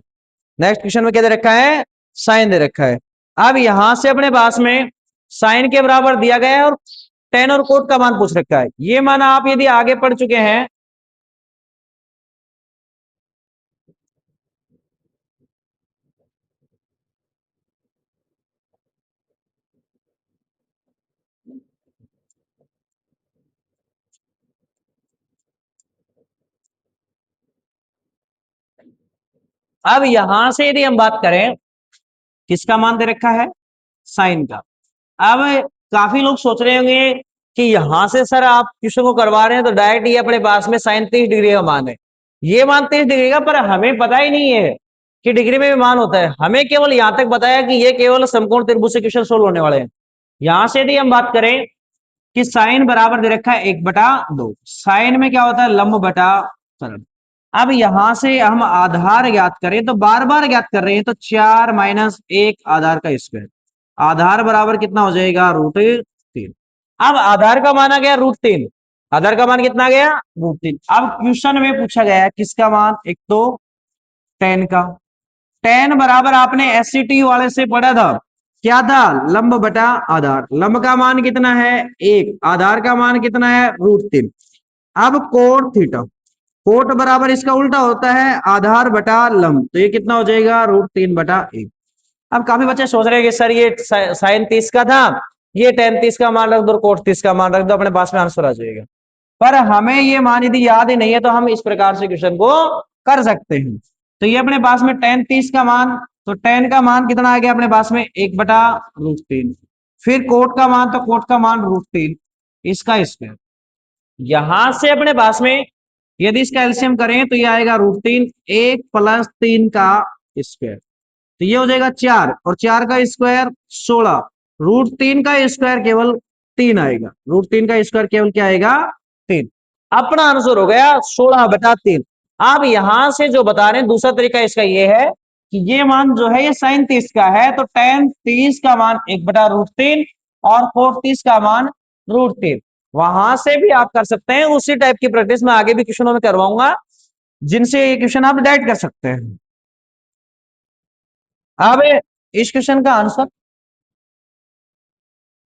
नेक्स्ट क्वेश्चन में क्या दे रखा है साइन दे रखा है। अब यहां से अपने पास में साइन के बराबर दिया गया है और टेन और कोट का मान पूछ रखा है। ये माना आप यदि आगे पढ़ चुके हैं, अब यहां से यदि हम बात करें, किसका मान दे रखा है, साइन का। अब काफी लोग सोच रहे होंगे कि यहां से सर आप क्वेश्चन को करवा रहे हैं तो डायरेक्ट ये अपने पास में साइन 30 डिग्री का मान है, ये मान 30 डिग्री का, पर हमें पता ही नहीं है कि डिग्री में भी मान होता है। हमें केवल यहां तक बताया कि ये केवल समकोण त्रिभुज से क्वेश्चन सोल्व होने वाले हैं। यहां से यदि हम बात करें कि साइन बराबर दे रखा है 1/2, साइन में क्या होता है, लंब बटा कर्ण। अब यहां से हम आधार ज्ञात करें तो बार बार ज्ञात कर रहे हैं, तो 4 माइनस 1 आधार का स्क्वायर, आधार बराबर कितना हो जाएगा, √3। अब आधार का मान आ गया √3, आधार का मान कितना आ गया, √3। अब क्वेश्चन में पूछा गया है किसका मान, एक तो टेन का। टेन बराबर आपने एससीटी वाले से पढ़ा था, क्या था, लंब बटा आधार। लंब का मान कितना है, 1, आधार का मान कितना है, √3। अब कोट थीटा, कोट बराबर इसका उल्टा होता है आधार बटा लंब, तो ये कितना हो जाएगा, √3/1। अब काफी बच्चे सोच रहे हैं कि सर ये साइन 30 का था, ये टेन 30 का मान रख दो, कोट 30 का मान रख दो, अपने पास में आंसर आ जाएगा। पर हमें ये मान यदि याद ही नहीं है तो हम इस प्रकार से क्वेश्चन को कर सकते हैं। तो ये अपने पास में टेन 30 का मान, तो टेन का मान कितना आ गया अपने पास में, 1/√3। फिर कोट का मान, तो कोट का मान √3, इसका स्क्वायर। यहां से अपने पास में यदि इसका एलसीएम करें तो ये आएगा √3, 1 + 3 का स्क्वायर, तो ये हो जाएगा 4, और 4 का स्क्वायर 16, √3 का स्क्वायर केवल 3 आएगा, √3 का स्क्वायर केवल क्या आएगा, 3। अपना आंसर हो गया 16/3। आप यहां से जो बता रहे हैं दूसरा तरीका इसका ये है कि ये मान जो है ये साइन 30 का है, तो टेन 30 का मान 1/√3 और कोट 30 का मान √3। वहां से भी आप कर सकते हैं, उसी टाइप की प्रैक्टिस मैं आगे भी क्वेश्चनों में करवाऊंगा, जिनसे ये क्वेश्चन आप डायरेक्ट कर सकते हैं। अब इस क्वेश्चन का आंसर,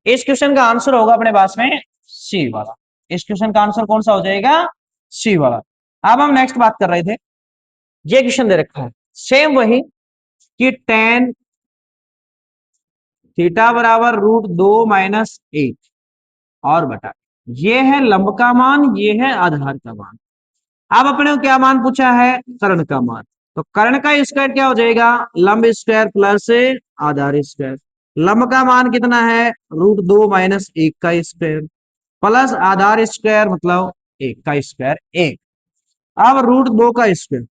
इस क्वेश्चन का आंसर होगा अपने पास में सी वाला। इस क्वेश्चन का आंसर कौन सा हो जाएगा, सी वाला। अब हम नेक्स्ट बात कर रहे थे, ये क्वेश्चन दे रखा है सेम वही कि टेन थीटा बराबर √2 - 1 और बटा, ये है लंब का मान, ये है आधार का मान। अब अपने को क्या मान पूछा है, कर्ण का मान। तो कर्ण का स्क्वायर क्या हो जाएगा, लंब स्क्वायर प्लस आधार स्क्वायर। लंब का मान कितना है, √2 - 1 का स्क्वायर प्लस आधार स्क्वायर मतलब 1 का स्क्वायर 1। अब √2 का स्क्वायर,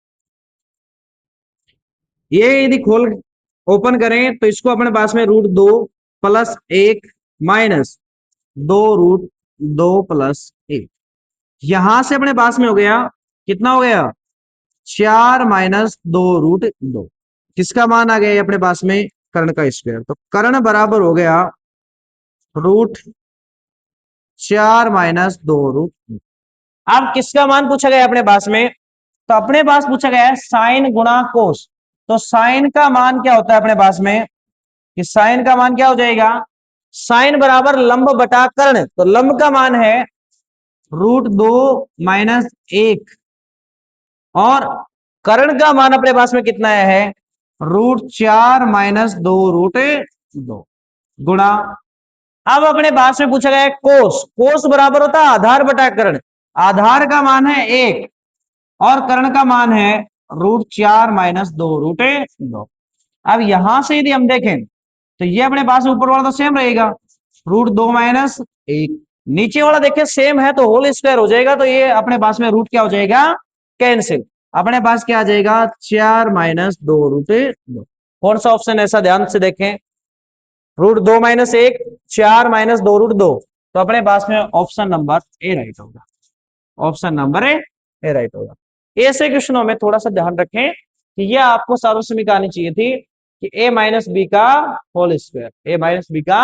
ये यदि खोल ओपन करें तो इसको अपने पास में √2 + 1 माइनस 2√2 + 1, यहां से अपने पास में हो गया कितना, हो गया 4 माइनस 2√2। किसका मान आ गया अपने पास में, कर्ण का स्क्वायर। तो कर्ण बराबर हो गया √4 - 2√2। अब किसका मान पूछा गया अपने पास में, तो अपने पास पूछा गया है साइन गुणा कोस। तो साइन का मान क्या होता है अपने पास में, कि साइन का मान क्या हो जाएगा, साइन बराबर लंब बटा कर्ण। तो लंब का मान है √2 - 1 और कर्ण का मान अपने पास में कितना है, √4 - 2√2 गुणा। अब अपने पास में पूछा गया है कोस, कोस बराबर होता है आधार बटा कर्ण। आधार का मान है 1 और कर्ण का मान है √4 - 2√2। अब यहां से यदि हम देखें तो ये अपने पास ऊपर वाला तो सेम रहेगा, √2 - 1, नीचे वाला देखिए सेम है तो होल स्क्वायर हो जाएगा, तो ये अपने पास में रूट क्या हो जाएगा, कैंसिल। अपने पास क्या आ जाएगा, 4 - 2√2। कौन सा ऑप्शन ऐसा, ध्यान से देखें, √2 - 1, 4 - 2√2, तो अपने पास में ऑप्शन नंबर ए राइट होगा, ऑप्शन नंबर ए राइट होगा। ऐसे क्वेश्चनों में थोड़ा सा ध्यान रखें कि ये आपको सार्वसमिक आनी चाहिए थी कि a - b का होल स्क्वायर, a - b का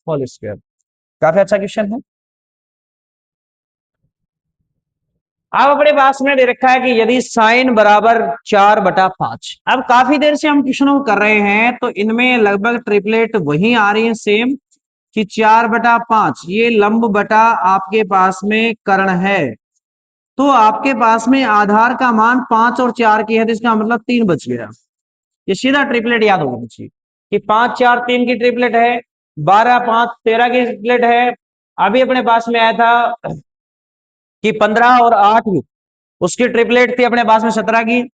होल स्क्वायर। काफी अच्छा क्वेश्चन है। अब अपने पास में दे रखा है कि यदि साइन बराबर 4/5। अब काफी देर से हम क्वेश्चनों को कर रहे हैं तो इनमें लगभग ट्रिपलेट वही आ रही है सेम, कि 4/5 ये लंब बटा आपके पास में कर्ण है। तो आपके पास में आधार का मान 5 और 4 की है, तो इसका मतलब 3 बच गया। ये सीधा ट्रिपलेट याद होगा बच्चे कि 5 4 3 की ट्रिपलेट है, 12 5 13 की ट्रिपलेट है। अभी अपने पास में आया था कि 15 और 8 उसकी ट्रिपलेट थी अपने पास में 17 की।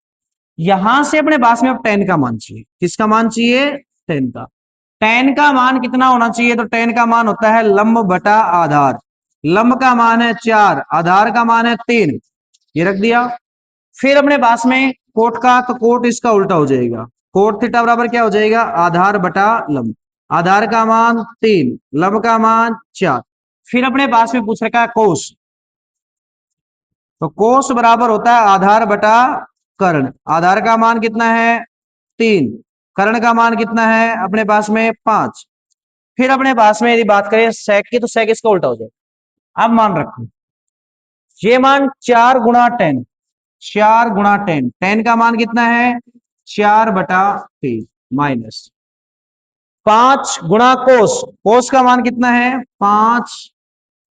यहां से अपने पास में अब 10 का मान चाहिए। किसका मान चाहिए? 10 का। 10 का मान कितना होना चाहिए? तो 10 का मान होता है लंब बटा आधार। लंब का मान है 4, आधार का मान है 3, ये रख दिया। फिर अपने पास में कोट का, तो कोट इसका उल्टा हो जाएगा। कोट थीटा बराबर क्या हो जाएगा? आधार बटा लंब। आधार का मान 3, लंब का मान 4। फिर अपने पास में पूछ रखा है कोस, तो कोस बराबर होता है आधार बटा कर्ण। आधार का मान कितना है? 3, कर्ण का मान कितना है अपने पास में? 5। फिर अपने पास में यदि बात करें सेक की, तो सेक इसका उल्टा हो जाएगा। अब मान रखो ये मान 4 × 10, 4 × 10, 10 का मान कितना है? 4/3 माइनस 5 × कोस, कोस का मान कितना है? 5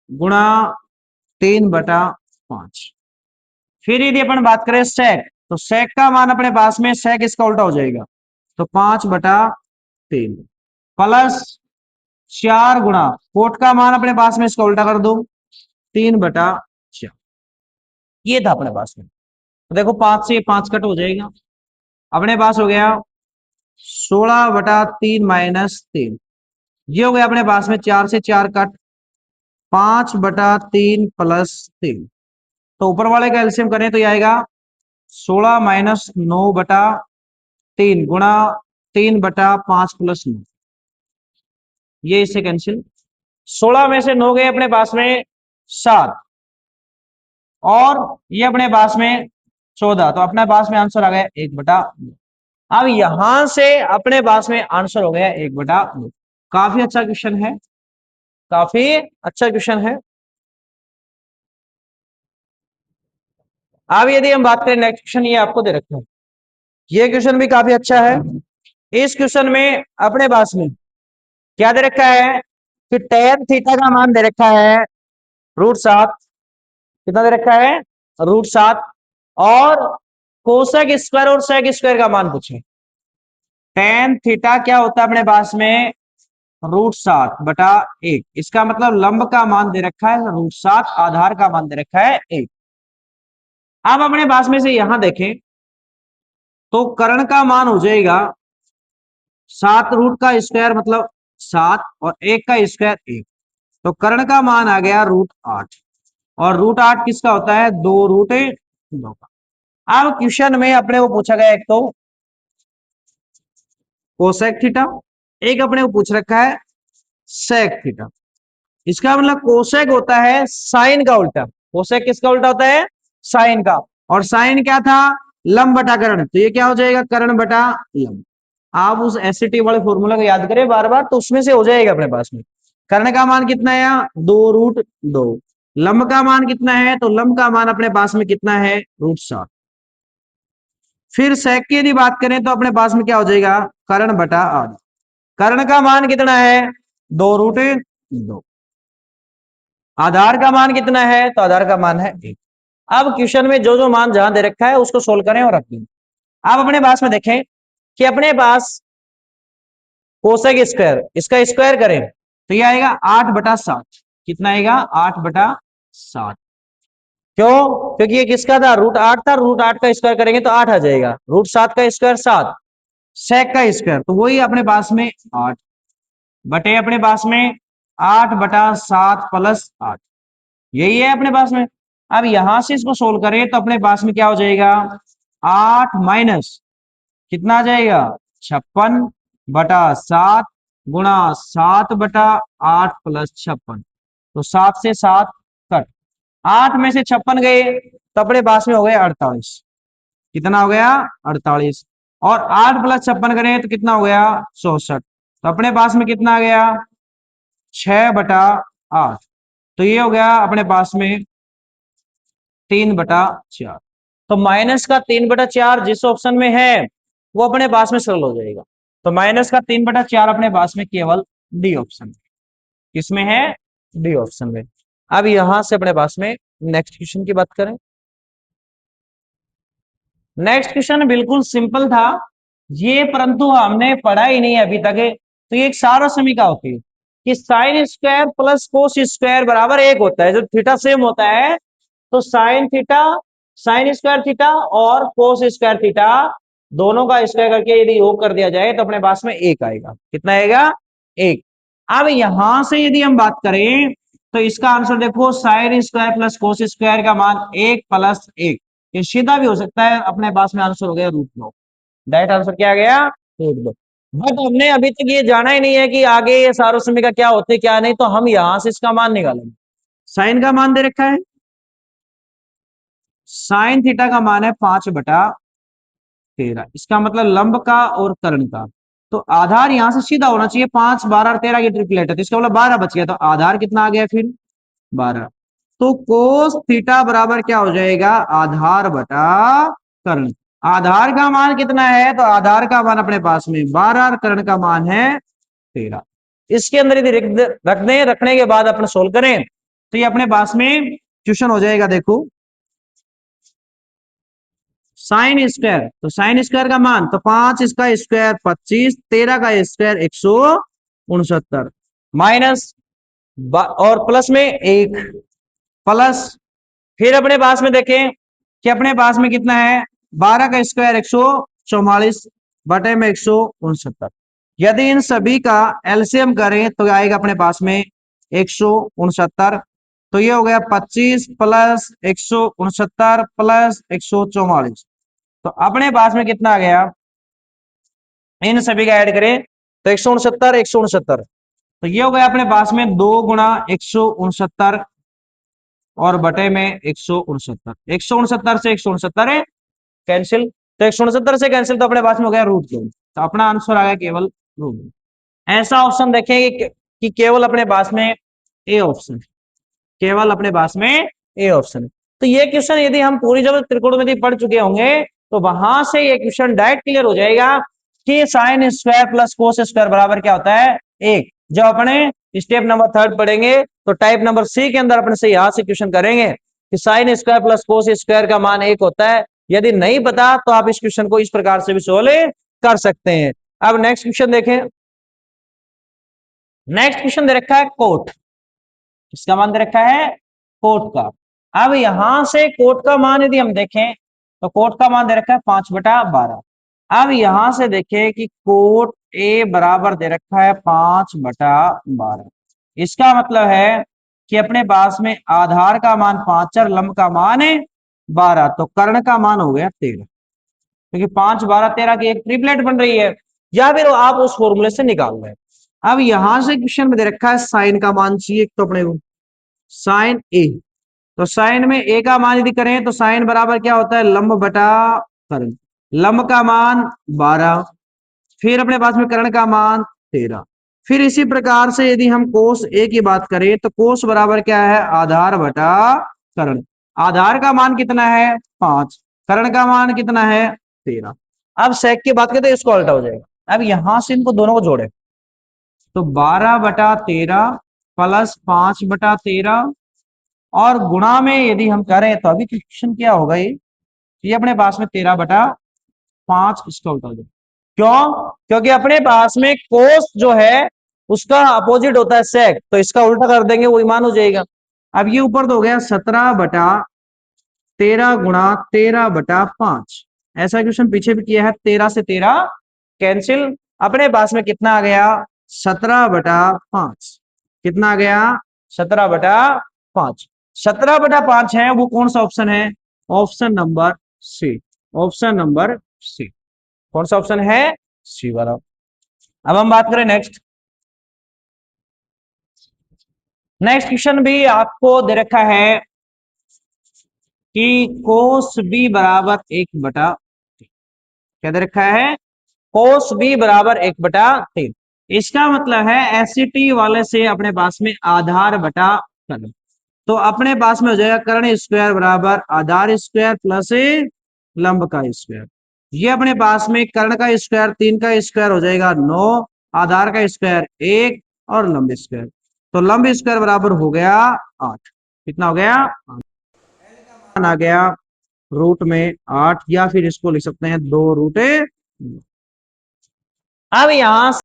× 3/5। फिर यदि अपन बात करें सेक, तो सेक का मान अपने पास में, सेक इसका उल्टा हो जाएगा, तो 5/3 प्लस 4 कोट का मान अपने पास में इसका उल्टा कर दो, 3/4। ये था अपने पास में। तो देखो 5 से 5 कट हो जाएगा, अपने पास हो गया 16/3 माइनस 3। ये हो गया अपने पास में 4 से 4 कट, 5/3 प्लस 3। तो ऊपर वाले का एलसीएम करें तो ये आएगा 16 माइनस 9/3 गुणा 3/5 प्लस 9। ये इससे कैंसिल। 16 में से 9 गए अपने पास में 7, और ये अपने पास में 14, तो अपने पास में आंसर आ गया 1/2। अब यहां से अपने पास में आंसर हो गया 1/2। काफी अच्छा क्वेश्चन है, काफी अच्छा क्वेश्चन है। अब यदि हम बात करें नेक्स्ट क्वेश्चन, ये आपको दे रखा है, ये क्वेश्चन भी काफी अच्छा है। इस क्वेश्चन में अपने पास में क्या दे रखा है कि tan थीटा का मान दे रखा है √7। कितना दे रखा है? √7। और कोसेक स्क्वायर और सेक स्क्वायर का मान पूछे। tan थीटा क्या होता है अपने पास में? √7/1। इसका मतलब लंब का मान दे रखा है √7, आधार का मान दे रखा है 1। अब अपने पास में से यहां देखें तो कर्ण का मान हो जाएगा 7 रूट का स्क्वायर मतलब 7, और 1 का स्क्वायर 1। तो कर्ण का मान आ गया √8, और √8 किसका होता है? 2√2 का। अब क्वेश्चन में अपने को पूछा गया एक तो कोसेक थीटा, एक अपने को पूछ रखा है सेक थीटा। इसका मतलब कोसेक होता है साइन का उल्टा। कोसेक किसका उल्टा होता है? साइन का। और साइन क्या था? लंब बटा कर्ण, तो ये क्या हो जाएगा? कर्ण बटा लंब। आप उस एससीटी वाले फॉर्मूला को याद करें बार बार, तो उसमें से हो जाएगा अपने पास में। कर्ण का मान कितना है? 2√2। लंब का मान कितना है? तो लंब का मान अपने पास में कितना है? √7। फिर सेक की यदि बात करें तो अपने पास में क्या हो जाएगा? कर्ण बटा आधा। कर्ण का मान कितना है? 2√2। आधार का मान कितना है? तो आधार का मान है 1। अब क्वेश्चन में जो जो मान जहां दे रखा है उसको सोल्व करें और रख दें। अब अपने पास में देखें कि अपने पास कोसेक स्क्वायर, इसका स्क्वायर करें तो ये आएगा 8/7। कितना आएगा? 8/7। क्यों? क्योंकि ये किसका था? √8 था। √8 का स्क्वायर करेंगे तो 8 आ जाएगा। √7 का स्क्वायर 7, सेक का स्क्वायर तो वही अपने पास में 8 बटे अपने पास में 8/7 प्लस 8, यही है अपने पास में। अब यहां से इसको सोल्व करें तो अपने पास में क्या हो जाएगा? 8 माइनस कितना आ जाएगा? 56/7 गुणा 7/8 प्लस 56। तो 7 से 7 कट, 8 में से 56 गए तो अपने पास में हो गया 48। कितना हो गया? 48। और 8 प्लस 56 करें तो कितना हो गया? 64। तो अपने पास में कितना आ गया? 6/8। तो ये हो गया अपने पास में 3/4। तो माइनस का 3/4 जिस ऑप्शन में है वो अपने पास में सरल हो जाएगा। तो माइनस का 3/4 अपने पास में केवल डी ऑप्शन। किसमें है? डी ऑप्शन में। अब यहां से अपने पास में नेक्स्ट क्वेश्चन की बात करें। नेक्स्ट क्वेश्चन बिल्कुल सिंपल था ये, परंतु हमने पढ़ा ही नहीं अभी तक। तो ये एक सार्वसमिका होती है कि sine square plus cos square बराबर एक होता है, जो थीटा सेम होता है। तो sine theta, sine square theta और कोस स्क्वायर थीटा दोनों का स्क्वायर करके यदि योग कर दिया जाए तो अपने पास में एक आएगा। कितना आएगा? एक। अब यहां से यदि हम बात करें तो इसका आंसर देखो, sine square plus cos square का मान एक प्लस एक, ये सीधा भी हो सकता है। अपने पास में आंसर हो गया √2। डायरेक्ट आंसर क्या आ गया? √2। बट हमने अभी तक ये जाना ही नहीं है कि आगे ये सार्वसमिका क्या होते क्या नहीं, तो हम यहां से इसका मान निकालेंगे। साइन का मान दे रखा है, साइन थीटा का मान है 5/13। इसका मतलब लंब का और कर्ण का। तो आधार यहां से सीधा होना चाहिए, 5, 12 और 13 की ट्रिपलेट है, तो इसका मतलब 12 बच गया। तो आधार कितना आ गया फिर? 12। तो कोस थीटा बराबर क्या हो जाएगा? आधार बटा कर्ण। आधार का मान कितना है? तो आधार का मान अपने पास में 12 और कर्ण का मान है 13। इसके अंदर यदि रख दें, रखने के बाद अपने सोल्व करें तो ये अपने पास में क्वेश्चन हो जाएगा। देखो साइन स्क्वायर, तो साइन स्क्वायर का मान तो 5, इसका स्क्वायर 25, 13 का स्क्वायर 169 माइनस और प्लस में एक, प्लस फिर अपने पास में देखें कि अपने पास में कितना है? 12 का स्क्वायर 144 बटे में 169। यदि इन सभी का एलसीएम करें तो आएगा अपने पास में 169। तो ये हो गया 25 प्लस 169 प्लस 144। तो अपने पास में कितना आ गया? इन सभी का ऐड करें तो 169 169, तो ये हो गया अपने पास में 2 गुणा 169 और बटे में 169। 169 से 169 है कैंसिल, तो 169 से कैंसिल, तो अपने पास में हो गया √2। तो अपना आंसर आ गया केवल √2। ऐसा ऑप्शन देखेंगे कि केवल अपने पास में ए ऑप्शन, केवल अपने पास में ए ऑप्शन। तो ये क्वेश्चन यदि हम पूरी जब त्रिकोणमिति पढ़ चुके होंगे तो वहां से ये क्वेश्चन डायरेक्ट क्लियर हो जाएगा कि sine square plus cos square बराबर क्या होता है? एक। जब अपने स्टेप नंबर 3 पढ़ेंगे तो टाइप नंबर सी के अंदर अपने से यहां से क्वेश्चन करेंगे कि sine square plus cos square का मान एक होता है। यदि नहीं पता तो आप इस क्वेश्चन को इस प्रकार से भी सोल्व कर सकते हैं। अब नेक्स्ट क्वेश्चन देखें। नेक्स्ट क्वेश्चन दे रखा है कोट, इसका मान दे रखा है कोट का। अब यहां से कोट का मान यदि हम देखें तो कोट का मान दे रखा है 5/12। अब यहां से देखें कि कोट ए बराबर दे रखा है 5/12। इसका मतलब है कि अपने पास में आधार का मान 5 और लंब का मान है 12, तो कर्ण का मान हो गया 13, क्योंकि 5, 12, 13 की एक ट्रिपलेट बन रही है, या फिर आप उस फॉर्मूले से निकाल रहे हैं। अब यहां से क्वेश्चन में दे रखा है साइन का मान चाहिए तो अपने को साइन ए, तो साइन में ए का मान यदि करें तो साइन बराबर क्या होता है? लंब बटा कर्ण। लंब का मान 12, फिर अपने पास में कर्ण का मान 13। फिर इसी प्रकार से यदि हम कोस ए की बात करें तो कोस बराबर क्या है? आधार बटा कर्ण। आधार का मान कितना है? 5, कर्ण का मान कितना है? 13। अब सेक की बात करें तो इसको उल्टा हो जाएगा। अब यहां से इनको दोनों को जोड़े तो 12/13 प्लस 5/13 और गुणा में यदि हम करें तो अभी क्वेश्चन क्या होगा? ये अपने पास में 13/5 इसका उल्टा हो जाएगा। क्यों? क्योंकि अपने पास में कोस जो है उसका अपोजिट होता है सेक, तो इसका उल्टा कर देंगे वही मान हो जाएगा। अब ये ऊपर तो हो गया 17/13 गुणा 13/5। ऐसा क्वेश्चन पीछे भी किया है। 13 से 13 कैंसिल, अपने पास में कितना आ गया? 17/5। कितना आ गया? 17/5। 17/5 है वो कौन सा ऑप्शन है? Option number C. Option number C. कौन सा ऑप्शन है? सी वाला। अब हम बात करें नेक्स्ट। नेक्स्ट क्वेश्चन भी आपको दे रखा है कि कोस बी बराबर 1/3। क्या दे रखा है? कोस बी बराबर 1/3। इसका मतलब है एससीटी वाले से अपने पास में आधार बटा कर्ण। तो अपने पास में हो जाएगा कर्ण स्क्वायर बराबर आधार स्क्वायर प्लस लंब का स्क्वायर। ये अपने पास में कर्ण का स्क्वायर 3 का स्क्वायर हो जाएगा 9, आधार का स्क्वायर 1 और लंब स्क्वायर। तो लंब स्क्वायर बराबर हो गया 8। कितना हो गया? 8 आ गया रूट में 8, या फिर इसको लिख सकते हैं 2 रूट। अब यहां से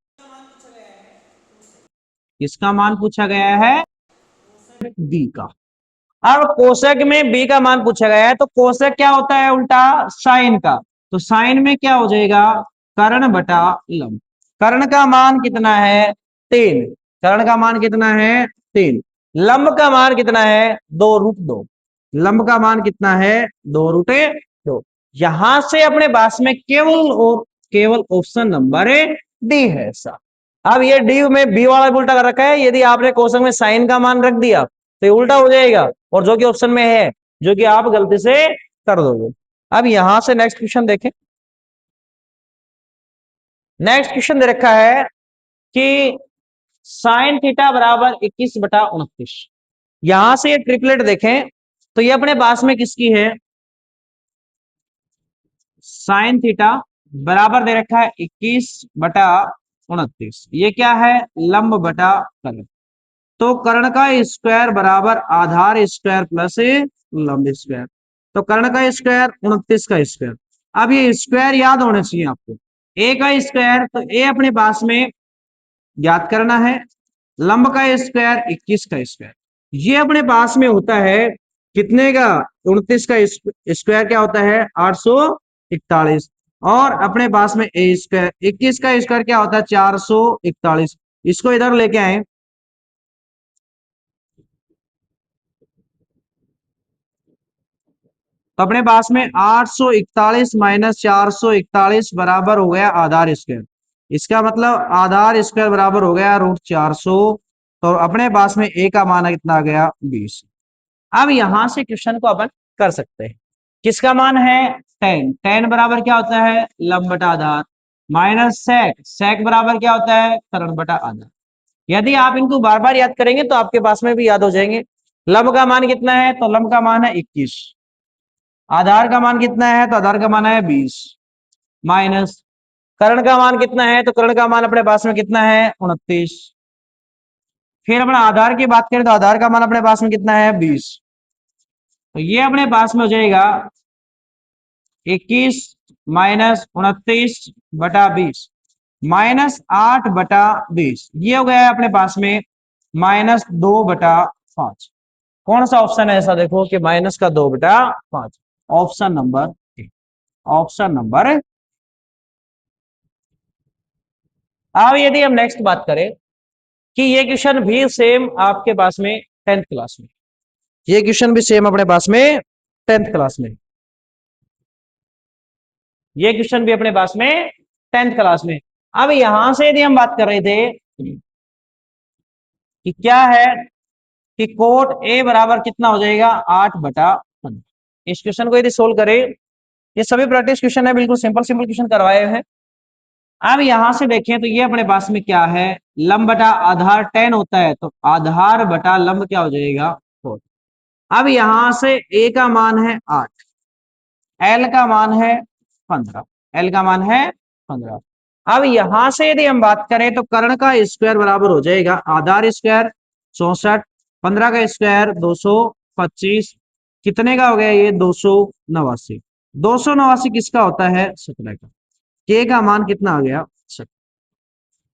इसका मान पूछा गया है बी का। अब कोशक में बी का मान पूछा गया है, तो कोशक क्या होता है? उल्टा साइन का। तो साइन में क्या हो जाएगा? कर्ण बटा लंब। कर्ण का मान कितना है? 3। कर्ण का मान कितना है? 3। लंब का मान कितना है? 2 रूट 2। लंब का मान कितना है? 2 रूट 2। यहां से अपने पास में केवल और केवल ऑप्शन नंबर डी है ऐसा। अब ये डी में बी वाला उल्टा कर रखा है। यदि आपने क्वेश्चन में साइन का मान रख दिया तो ये उल्टा हो जाएगा, और जो कि ऑप्शन में है, जो कि आप गलती से कर दोगे। अब यहां से नेक्स्ट क्वेश्चन देखें। नेक्स्ट क्वेश्चन दे रखा है कि साइन थीटा बराबर 21/29। यहां से ये ट्रिपलेट देखें तो ये अपने पास में किसकी है? साइन थीटा बराबर दे रखा है 21/29। ये क्या है? लंब बटा कर्ण। तो कर्ण का स्क्वायर बराबर आधार स्क्वायर प्लस लंब स्क्वायर। तो कर्ण का स्क्वायर 29 का स्क्वायर। अब ये स्क्वायर याद होने चाहिए आपको। ए का स्क्वायर, तो ए अपने पास में याद करना है। लंब का स्क्वायर 21 का स्क्वायर, ये अपने पास में होता है कितने का? 29 का स्क्वायर क्या होता है? 841। और अपने पास में ए स्क्वायर 21 का स्क्वायर क्या होता है? 441। इसको इधर लेके आए तो अपने पास में 841 माइनस 441 बराबर हो गया आधार स्क्वायर। इसका मतलब आधार स्क्वायर बराबर हो गया √400। तो अपने पास में ए का मान कितना आ गया? 20। अब यहां से क्वेश्चन को अपन कर सकते हैं। किसका मान है? tan। tan बराबर क्या होता है? लंब बटा आधार। Minus sec। sec बराबर क्या होता है? कर्ण बटा आधार। यदि आप इनको बार बार याद करेंगे तो आपके पास में भी याद हो जाएंगे। लंब का मान कितना है? तो लंब का मान है 21। आधार का मान कितना है? तो आधार का मान है 20। माइनस कर्ण का मान कितना है? तो कर्ण का मान अपने पास में कितना है? 29। फिर अपना आधार की बात करें तो आधार का मान अपने पास में कितना है? 20। तो ये अपने पास में हो जाएगा 21 माइनस 29/20 माइनस 8/20। ये हो गया है अपने पास में -2/5। कौन सा ऑप्शन है ऐसा? देखो कि -2/5। Option number A. Option number. अब यदि हम नेक्स्ट बात करें कि ये क्वेश्चन भी सेम आपके पास में 10th क्लास में, ये क्वेश्चन भी सेम अपने पास में 10th क्लास में, ये क्वेश्चन भी अपने पास में 10th क्लास में। अब यहां से यदि हम बात कर रहे थे कि क्या है कि कोट ए बराबर कितना हो जाएगा? 8/15। इस क्वेश्चन को यदि सोल्व करें, ये सभी प्रैक्टिस क्वेश्चन है, बिल्कुल सिंपल सिंपल क्वेश्चन करवाए हैं। अब यहां से देखें तो ये अपने पास में क्या है? लंब बटा आधार 10 होता है, तो आधार बटा लंब क्या हो जाएगा? 4। अब यहां से ए का मान है 8, एल का मान है 15। एल का मान है 15। अब यहां से यदि हम बात करें तो कर्ण का स्क्वायर बराबर हो जाएगा आधार स्क्वायर 64, 15 का स्क्वायर 225। कितने का हो गया ये? 289। 289 किसका होता है? 17 का। के का मान कितना आ गया? 17।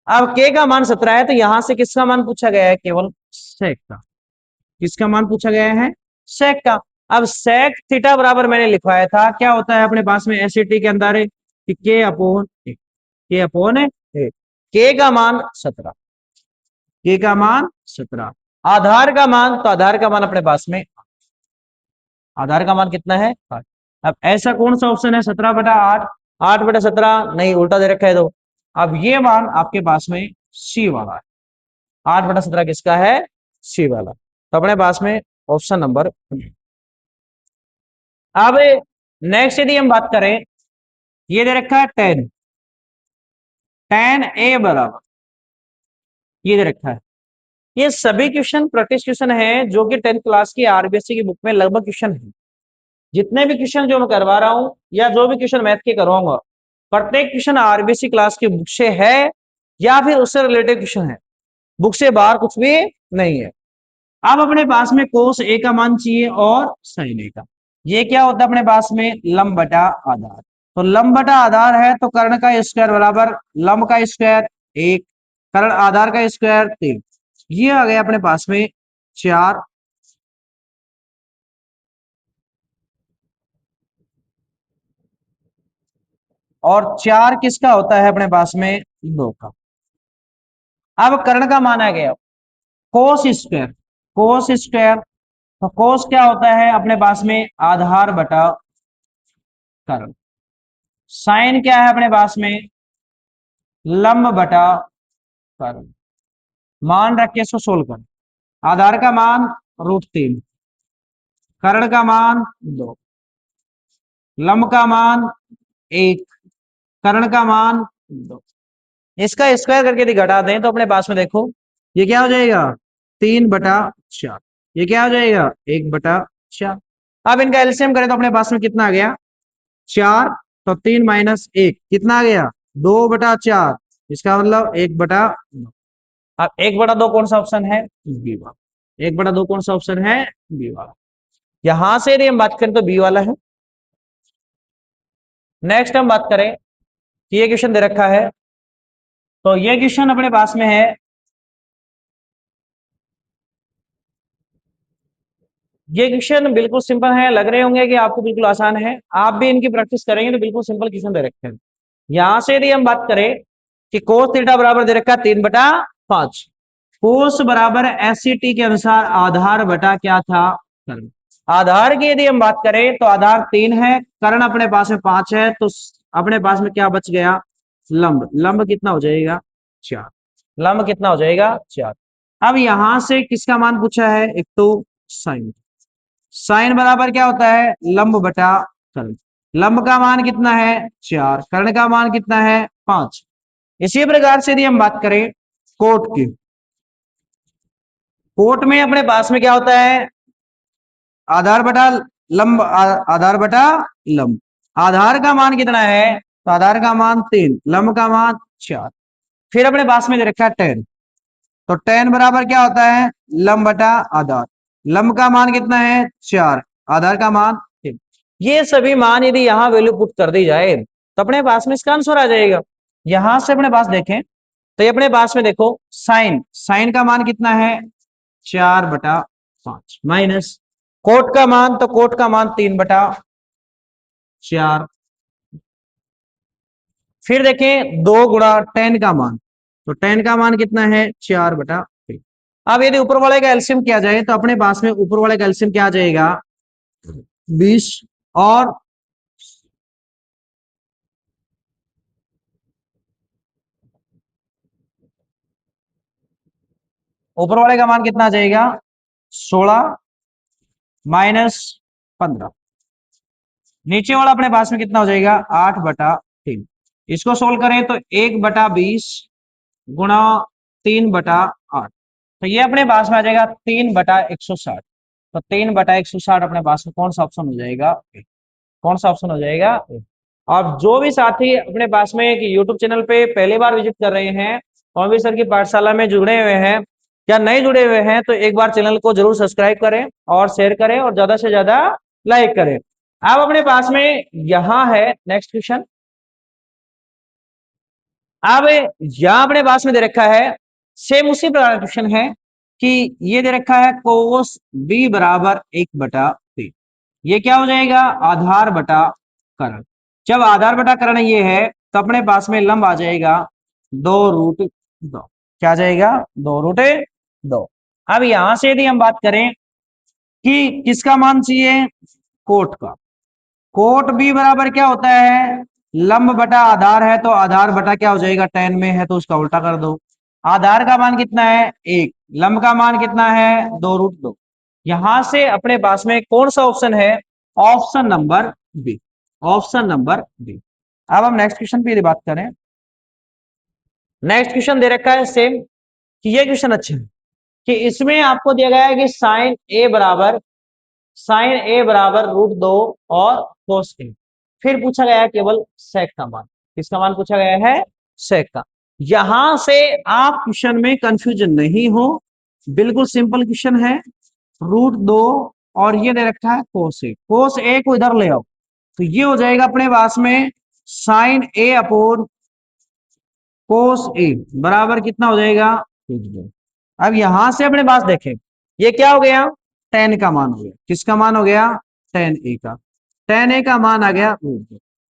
अब के का मान 17 है, तो यहां से किसका मान पूछा गया है? केवल सेक का। किसका मान पूछा गया है? सेक का। अब सेक थीटा बराबर मैंने लिखवाया था, क्या होता है अपने पास में एसईटी के अंदर कि के अपॉन ए। के अपॉन ए। के का मान 17। के का मान 17। आधार का मान, तो आधार का मान अपने पास में, आधार का मान कितना है? 8। अब ऐसा कौन सा ऑप्शन है 17/8? 8/17 नहीं, उल्टा दे रखा है। तो अब ये मान आपके पास में सी वाला है। 8/17 किसका है? सी वाला। तो अपने पास में ऑप्शन नंबर। अब नेक्स्ट यदि हम बात करें, ये दे रखा है 10। 10 ए बराबर ये दे रखा है। ये सभी क्वेश्चन प्रैक्टिस क्वेश्चन है जो कि 10th क्लास की आरबीएससी की बुक में लगभग क्वेश्चन है। जितने भी क्वेश्चन जो मैं करवा रहा हूं या जो भी क्वेश्चन मैथ के करवाऊंगा, प्रत्येक क्वेश्चन आरबीएससी क्लास की बुक से है या फिर उससे रिलेटेड क्वेश्चन है। बुक से बाहर कुछ भी नहीं है। अब अपने पास में कोस ए का मान चाहिए और साइन ए का। ये क्या होता है अपने पास में, लंब बटा आधार। तो लंब बटा आधार है तो कर्ण का स्क्वायर बराबर लंब का स्क्वायर 1, कर्ण आधार का स्क्वायर 3। ये आ गया अपने पास में 4, और 4 किसका होता है अपने पास में, 2 का। अब कर्ण का मान आ गया कोस स्क्वायर, कोस स्क्वायर। तो कोस क्या होता है अपने पास में, आधार बटा कर्ण। साइन क्या है अपने पास में, लंब बटा कर्ण। मान रख के इसको सोल्व कर। आधार का मान √3, कर्ण का मान 2, लंब का मान 1, कर्ण का मान 2। इसका स्क्वायर करके यदि घटा दें तो अपने पास में देखो ये क्या हो जाएगा, 3/4। ये क्या हो जाएगा, 1/4। अब इनका एलसीएम करें तो अपने पास में कितना आ गया, 4। तो 3 - 1 कितना आ गया, 2/4। इसका मतलब 1/2। अब 1/2 कौन सा ऑप्शन है, बी वाला। 1/2 कौन सा ऑप्शन है, बी वाला। यहां से यदि हम बात करें तो बी वाला है। नेक्स्ट हम बात करें कि ये क्वेश्चन दे रखा है, तो ये क्वेश्चन अपने पास में है, ये क्वेश्चन बिल्कुल सिंपल है, लग रहे होंगे कि आपको बिल्कुल आसान है, आप भी इनकी प्रैक्टिस करेंगे तो बिल्कुल सिंपल क्वेश्चन दे रखे हैं। यहां से यदि हम बात करें कि कोस थीटा बराबर दे रखा है 3/5, कोस बराबर एससीटी के अनुसार आधार बटा क्या था, कर्ण। आधार की यदि हम बात करें तो आधार 3 है, कर्ण अपने पास में 5 है, तो अपने पास में क्या बच गया, लंब। लंब कितना हो जाएगा, 4। लंब कितना हो जाएगा, 4। अब यहां से किसका मान पूछा है, एक तो साइन। साइन बराबर क्या होता है, लंब बटा कर्ण। लंब का मान कितना है, 4, कर्ण का मान कितना है, 5। इसी प्रकार से यदि हम बात करें कोट की, कोट में अपने पास में क्या होता है, आधार बटा लंब, आधार बटा लंब। आधार का मान कितना है, तो आधार का मान 3, लंब का मान 4। फिर अपने पास में दे रखा है टेन। तो टेन बराबर क्या होता है, लंब बटा आधार। लंब का मान कितना है, 4, आधार का मान 3। ये सभी मान यदि यहां वैल्यू पुट कर दी जाए तो अपने पास में इसका आंसर आ जाएगा। यहां से अपने पास देखें तो ये अपने पास में देखो साइन, साइन का मान कितना है, 4/5 माइनस कोट का मान, तो कोट का मान 3/4। फिर देखें 2 × tan का मान, तो tan का मान कितना है, 4/3। अब यदि ऊपर वाले का एलसीएम किया जाए तो अपने पास में ऊपर वाले का एलसीएम क्या आ जाएगा, 20, और ऊपर वाले का मान कितना आ जाएगा, 16 - 15। नीचे वाला अपने पास में कितना हो जाएगा, 8/3। इसको सोल्व करें तो 1/20 गुणा 3/8। तो ये अपने पास में आ जाएगा 3/160। तो 3/160 अपने पास में कौन सा ऑप्शन हो जाएगा, कौन सा ऑप्शन हो जाएगा। अब जो भी साथी अपने पास में एक यूट्यूब चैनल पे पहली बार विजिट कर रहे हैं और भी सर की पाठशाला में जुड़े हुए हैं या नहीं जुड़े हुए हैं, तो एक बार चैनल को जरूर सब्सक्राइब करें और शेयर करें और ज्यादा से ज्यादा लाइक करें। अब अपने पास में यहां है नेक्स्ट क्वेश्चन। अब यहां अपने पास में दे रखा है, सेम उसी प्रकार क्वेश्चन है कि ये दे रखा है कोस बी बराबर 1/3। ये क्या हो जाएगा, आधार बटा कर्ण। जब आधार बटा कर्ण ये है तो अपने पास में लंब आ जाएगा 2√2। क्या आ जाएगा, 2√2। अब यहां से यदि हम बात करें कि किसका मान चाहिए, कोट का। कोट बी बराबर क्या होता है, लंब बटा आधार है तो आधार बटा क्या हो जाएगा, tan में है तो उसका उल्टा कर दो। आधार का मान कितना है, 1, लंब का मान कितना है, 2√2। यहां से अपने पास में कौन सा ऑप्शन है, option number B, option number B. अब हम नेक्स्ट क्वेश्चन पे यदि बात करें, नेक्स्ट क्वेश्चन दे रखा है सेम, कि ये क्वेश्चन अच्छा है कि इसमें आपको दिया गया है कि साइन ए बराबर √2 और cos a। फिर पूछा गया है केवल सेक का मान। किसका मान पूछा गया है, सेक का। यहां से आप क्वेश्चन में कंफ्यूजन नहीं हो, बिल्कुल सिंपल क्वेश्चन है। √2 और ये दे रखा है कोस ए, कोस ए को इधर ले आओ तो ये हो जाएगा अपने पास में साइन ए अपोन कोस ए बराबर कितना हो जाएगा। अब यहां से अपने पास देखें ये क्या हो गया, tan का मान हो गया। किसका मान हो गया, tan ए का। tan ए का मान आ गया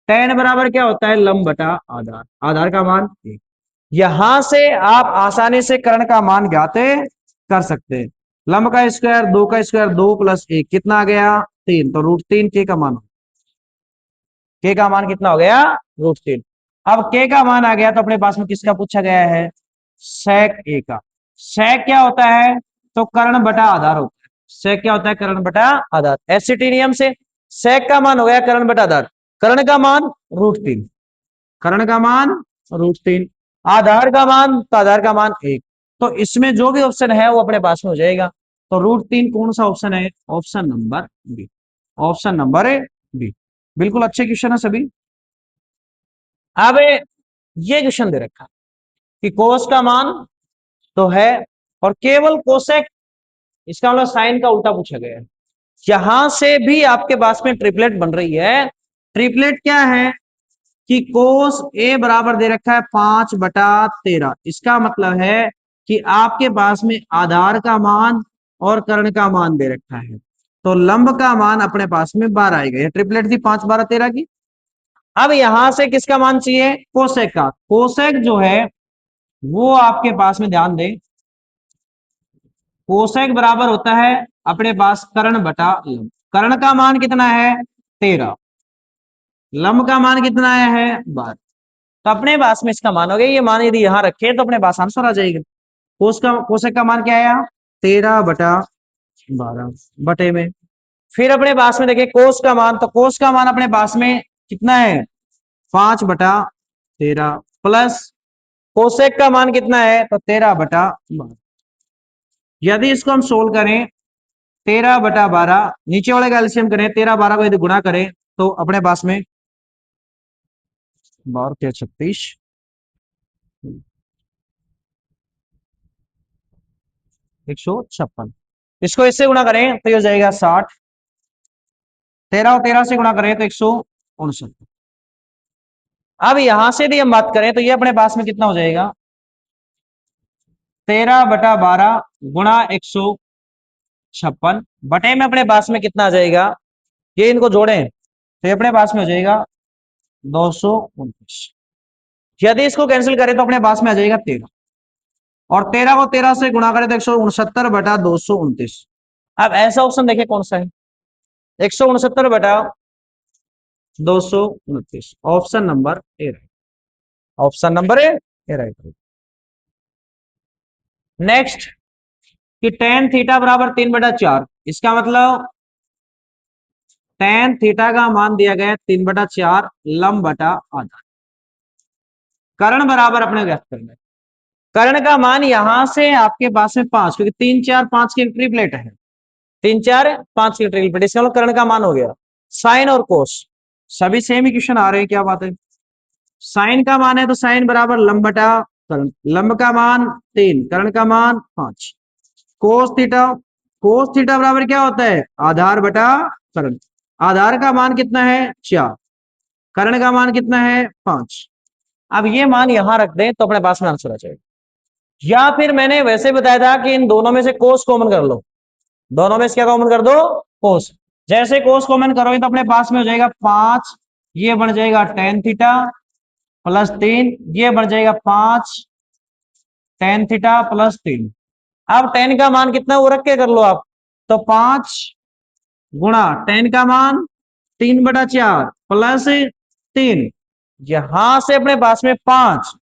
tan बराबर क्या होता है, लंब बटा आधार, आधार का मान 1। यहां से आप आसानी से कर्ण का मान ज्ञात कर सकते हैं। लंब का स्क्वायर 2 का स्क्वायर 2 प्लस 1 कितना आ गया 3, तो √3 के का मान, के का मान कितना हो गया √3। अब के का मान आ गया तो अपने पास में किसका पूछा गया है, sec ए का। sec क्या होता है, तो कर्ण बटा आधार होता है। sec क्या होता है, कर्ण बटा आधार। एससीटी नियम से sec का मान हो गया कर्ण बटा आधार, कर्ण का मान √3, कर्ण का मान √3, आधार का मान तो आधार का मान 1। तो इसमें जो भी ऑप्शन है वो अपने पास में हो जाएगा। तो √3 कौन सा ऑप्शन है, option number B, option number B. बिल्कुल अच्छे क्वेश्चन है सभी। अब ये क्वेश्चन दे रखा कि कोस का मान तो है और केवल कोसेक, इसका मतलब साइन का उल्टा पूछा गया है। यहां से भी आपके पास में ट्रिपलेट बन रही है। ट्रिपलेट क्या है कि कोस ए बराबर दे रखा है 5/13, इसका मतलब है कि आपके पास में आधार का मान और कर्ण का मान दे रखा है, तो लंब का मान अपने पास में 12 आएगा। ये ट्रिपलेट थी 5 12 13 की। अब यहां से किसका मान चाहिए, कोसेक का। कोसेक जो है वो आपके पास में ध्यान दें, कोसेक बराबर होता है अपने पास कर्ण बटा लंब। कर्ण का मान कितना है 13, लंब का मान कितना आया है 12। तो अपने पास में इसका मान हो गया, ये मान यदि यहां रखे तो अपने पास आंसर आ जाएगा। कोसेक का मान क्या आया 13/12 बटे में। फिर अपने पास में देखिए कोस का मान, तो कोस का मान अपने पास में कितना है 5/13 प्लस कोसेक का मान कितना है तो 13/12। यदि इसको हम सोल्व करें 13/12, नीचे वाले का एलसीएम करें, 13 12 को यदि गुणा करें तो अपने पास में 12 36 156। इसको इससे गुणा करें तो ये हो जाएगा 60, 13 और 13 से गुणा करें तो 159। अब यहां से यदि हम बात करें तो ये अपने पास में कितना हो जाएगा 13/12 गुणा 156 बटे में अपने पास में कितना आ जाएगा, ये इनको जोड़ें तो ये अपने पास में हो जाएगा 229। यदि इसको कैंसिल करें तो अपने पास में आ जाएगा 13, और 13 को 13 से गुणा करें तो 169/229। अब ऐसा ऑप्शन देखिए कौन सा है, 169/229, option number A, option number A right. Next कि tan थीटा बराबर 3/4, इसका मतलब tan थीटा का मान दिया गया 3/4 लंब बटा आधा। कर्ण बराबर अपने व्यक्त करना है। कर्ण का मान यहां से आपके पास में 5, क्योंकि 3 4 5 की ट्रिपलेट है, 3 4 5 की ट्रिपलेट, इसका मतलब कर्ण का मान हो गया। साइन और कोस सभी सेम इक्वेशन आ रहे हैं, क्या बात है। साइन का मान है तो साइन बराबर लंब बटा कर्ण, लंब का मान 3 कर्ण का मान 5। कोस थीटा, कोस थीटा बराबर क्या होता है आधार बटा कर्ण, आधार का मान कितना है 4, कर्ण का मान कितना है 5। अब ये मान यहां रख दें तो अपने पास में आंसर आ जाएगा। या फिर मैंने वैसे बताया था कि इन दोनों में से कोस कॉमन कर लो, दोनों में से क्या कॉमन कर दो कोस। जैसे कोस कॉमन करोगे तो अपने पास में हो जाएगा 5, ये बन जाएगा tan थीटा प्लस 3, ये बन जाएगा 5 tan थीटा प्लस 3। अब tan का मान कितना वो रख के कर लो आप, तो 5 गुणा tan का मान 3/4 प्लस 3, यहां से अपने पास में 5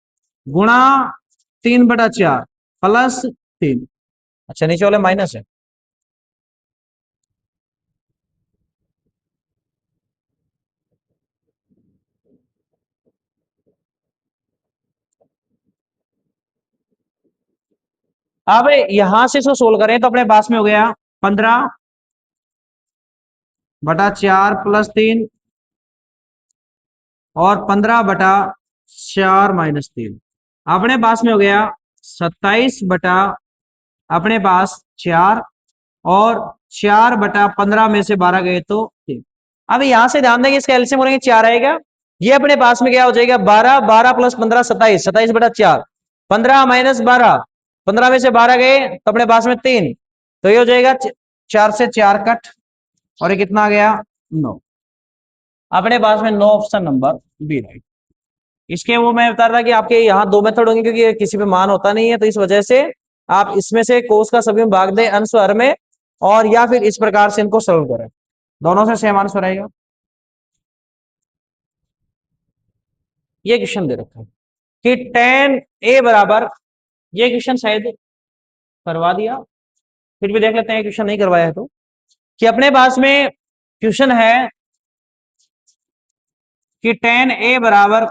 गुणा 3/4 प्लस 3। अच्छा नीचे वाले माइनस है। अब यहां से इसको सोल्व करें तो अपने पास में हो गया 15/4 प्लस 3 और 15/4 माइनस 3। अपने पास में हो गया 27 बटा अपने पास 4, और 4/15 में से 12 गए तो 3। अब यहां से ध्यान देंगे, इसका एलसीएम बोलेंगे 4 आएगा। ये अपने पास में क्या हो जाएगा, 12, 12 प्लस 15 27, 27/4, 15 माइनस 12, 15 में से 12 गए तो अपने पास में 3, तो ये हो जाएगा 4 से 4 कट, और ये कितना आ गया 9। अपने पास में 9 ऑप्शन नंबर बी राइट। इसके वो मैं बता रहा था कि आपके यहाँ दो मेथड होंगे, क्योंकि किसी पे मान होता नहीं है, तो इस वजह से आप इसमें से कोस का सभी में भाग दे अंश और हर में, और या फिर इस प्रकार से इनको सॉल्व करें, दोनों से सेम आंसर आएगा। ये क्वेश्चन दे रखा है कि tan a बराबर, ये क्वेश्चन शायद करवा दिया, फिर भी देख लेते हैं क्वेश्चन नहीं करवाया है तो, कि अपने पास में क्वेश्चन है कि tan a बराबर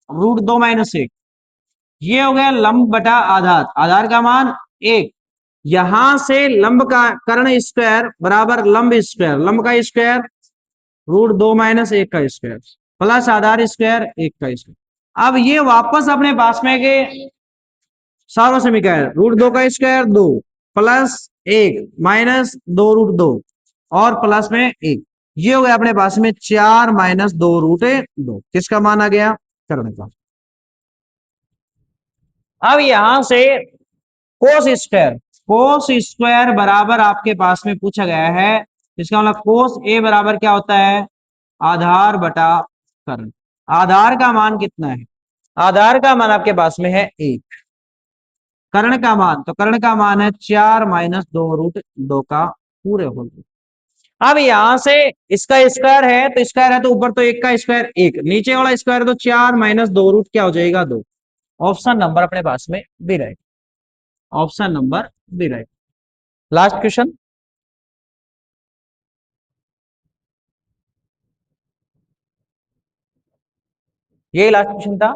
√2 - 1, ये हो गया लंब बटा आधार, आधार का मान 1, यहां से लंब का कर्ण स्क्वायर बराबर लंब स्क्वायर, लंब का स्क्वायर √2 - 1 का स्क्वायर प्लस आधार स्क्वायर 1 का स्क्वायर। अब ये वापस अपने पास में के सार्व समीकरण, √2 का स्क्वायर 2 प्लस 1 माइनस 2 √2 और प्लस में 1, ये हो गया अपने पास में 4 माइनस 2 √2। किसका मान आ गया, कर्ण का। अब यहां से कोस स्क्वायर, कोस स्क्वायर बराबर आपके पास में पूछा गया है, इसका मतलब कोस ए बराबर क्या होता है, आधार बटा कर्ण। आधार का मान कितना है, आधार का मान आपके पास में है 1, कर्ण का मान, तो कर्ण का मान है 4 माइनस 2 √2 का पूरे होल। अब यहां से इसका स्क्वायर है, तो स्क्वायर है तो ऊपर तो 1 का स्क्वायर 1, नीचे वाला स्क्वायर है तो 4 माइनस 2 √ क्या हो जाएगा 2। ऑप्शन नंबर अपने पास में B right, option number B right. Last question, यही लास्ट क्वेश्चन था।